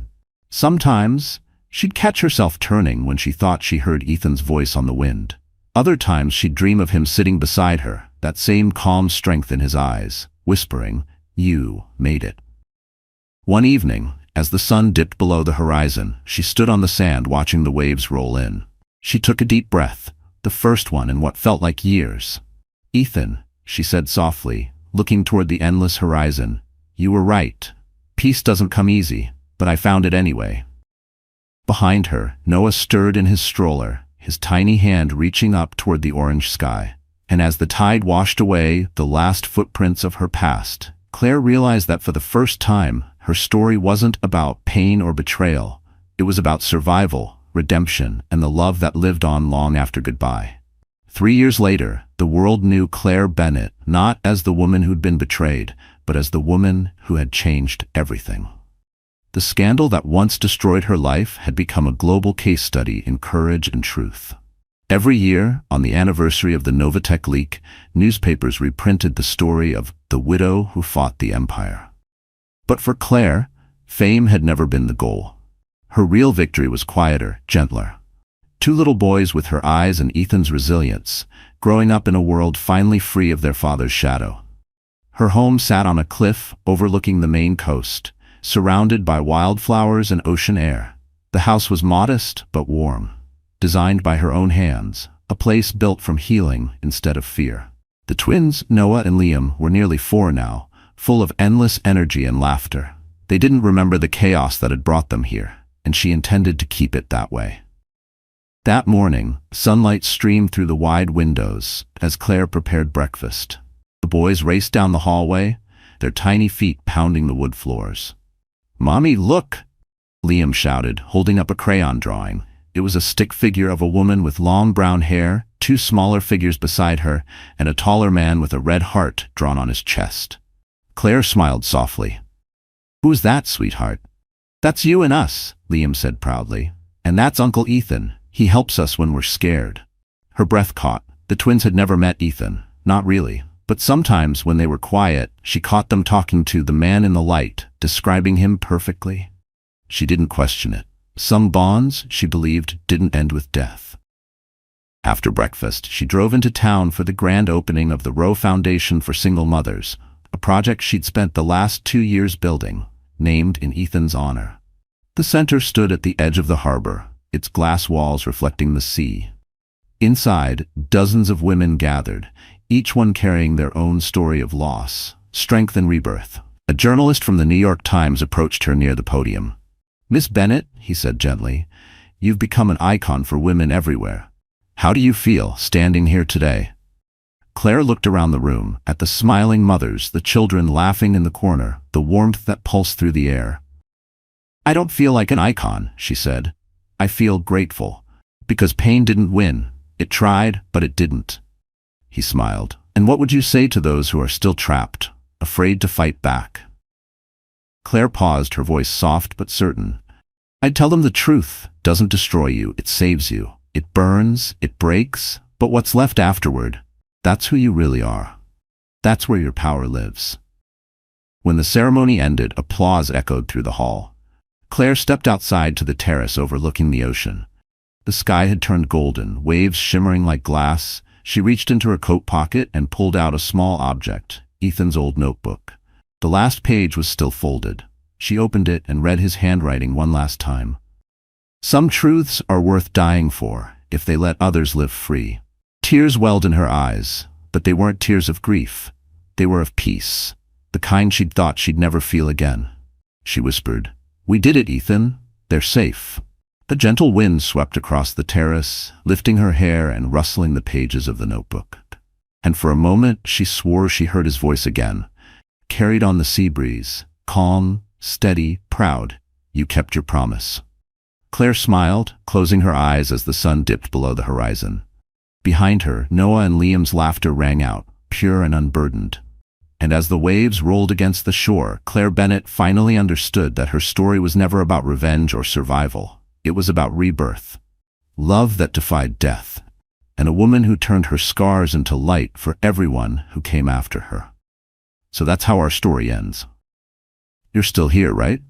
Sometimes, she'd catch herself turning when she thought she heard Ethan's voice on the wind. Other times she'd dream of him sitting beside her, that same calm strength in his eyes, whispering, "You made it." One evening, as the sun dipped below the horizon, she stood on the sand watching the waves roll in. She took a deep breath, the first one in what felt like years. "Ethan," she said softly, looking toward the endless horizon, "you were right. Peace doesn't come easy, but I found it anyway. Behind her, Noah stirred in his stroller, his tiny hand reaching up toward the orange sky. And as the tide washed away the last footprints of her past, Claire realized that for the first time, her story wasn't about pain or betrayal. It was about survival, redemption, and the love that lived on long after goodbye. 3 years later, the world knew Claire Bennett not as the woman who'd been betrayed, but as the woman who had changed everything. The scandal that once destroyed her life had become a global case study in courage and truth. Every year, on the anniversary of the Novatech leak, newspapers reprinted the story of the widow who fought the empire. But for Claire, fame had never been the goal. Her real victory was quieter, gentler. 2 little boys with her eyes and Ethan's resilience, growing up in a world finally free of their father's shadow. Her home sat on a cliff overlooking the Maine coast, surrounded by wildflowers and ocean air. The house was modest but warm, designed by her own hands, a place built from healing instead of fear. The twins, Noah and Liam, were nearly 4 now, full of endless energy and laughter. They didn't remember the chaos that had brought them here, and she intended to keep it that way. That morning, sunlight streamed through the wide windows as Claire prepared breakfast. The boys raced down the hallway, their tiny feet pounding the wood floors. "Mommy, look!" Liam shouted, holding up a crayon drawing. It was a stick figure of a woman with long brown hair, 2 smaller figures beside her, and a taller man with a red heart drawn on his chest. Claire smiled softly. "Who's that, sweetheart?" "That's you and us," Liam said proudly. "And that's Uncle Ethan. He helps us when we're scared." Her breath caught. The twins had never met Ethan, not really. But sometimes, when they were quiet, she caught them talking to the man in the light, describing him perfectly. She didn't question it. Some bonds, she believed, didn't end with death. After breakfast, she drove into town for the grand opening of the Roe Foundation for Single Mothers, a project she'd spent the last 2 years building, named in Ethan's honor. The center stood at the edge of the harbor, its glass walls reflecting the sea. Inside, dozens of women gathered, each one carrying their own story of loss, strength, and rebirth. A journalist from the New York Times approached her near the podium. "Miss Bennett," he said gently, "you've become an icon for women everywhere. How do you feel standing here today?" Claire looked around the room, at the smiling mothers, the children laughing in the corner, the warmth that pulsed through the air. "I don't feel like an icon," she said. "I feel grateful. Because pain didn't win. It tried, but it didn't." He smiled. "And what would you say to those who are still trapped, afraid to fight back?" Claire paused, her voice soft but certain. "I'd tell them the truth doesn't destroy you, it saves you. It burns, it breaks, but what's left afterward, that's who you really are. That's where your power lives." When the ceremony ended, applause echoed through the hall. Claire stepped outside to the terrace overlooking the ocean. The sky had turned golden, waves shimmering like glass. She reached into her coat pocket and pulled out a small object, Ethan's old notebook. The last page was still folded. She opened it and read his handwriting one last time. "Some truths are worth dying for, if they let others live free." Tears welled in her eyes, but they weren't tears of grief. They were of peace, the kind she'd thought she'd never feel again. She whispered, "We did it, Ethan. They're safe." The gentle wind swept across the terrace, lifting her hair and rustling the pages of the notebook. And for a moment she swore she heard his voice again, carried on the sea breeze, calm, steady, proud. "You kept your promise." Claire smiled, closing her eyes as the sun dipped below the horizon. Behind her, Noah and Liam's laughter rang out, pure and unburdened. And as the waves rolled against the shore, Claire Bennett finally understood that her story was never about revenge or survival. It was about rebirth, love that defied death, and a woman who turned her scars into light for everyone who came after her. So that's how our story ends. You're still here, right?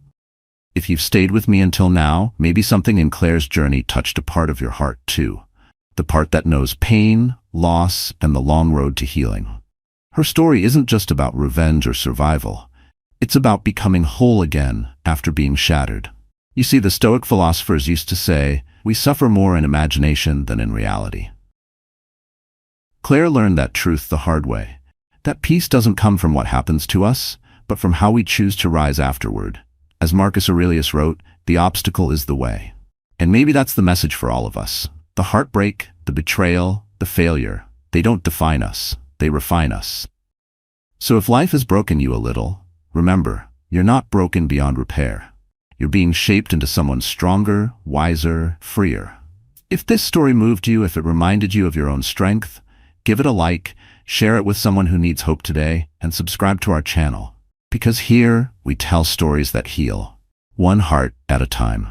If you've stayed with me until now, maybe something in Claire's journey touched a part of your heart too. The part that knows pain, loss, and the long road to healing. Her story isn't just about revenge or survival. It's about becoming whole again after being shattered. You see, the Stoic philosophers used to say, we suffer more in imagination than in reality. Claire learned that truth the hard way. That peace doesn't come from what happens to us, but from how we choose to rise afterward. As Marcus Aurelius wrote, the obstacle is the way. And maybe that's the message for all of us. The heartbreak, the betrayal, the failure, they don't define us, they refine us. So if life has broken you a little, remember, you're not broken beyond repair. You're being shaped into someone stronger, wiser, freer. If this story moved you, if it reminded you of your own strength, give it a like, share it with someone who needs hope today, and subscribe to our channel. Because here, we tell stories that heal, one heart at a time.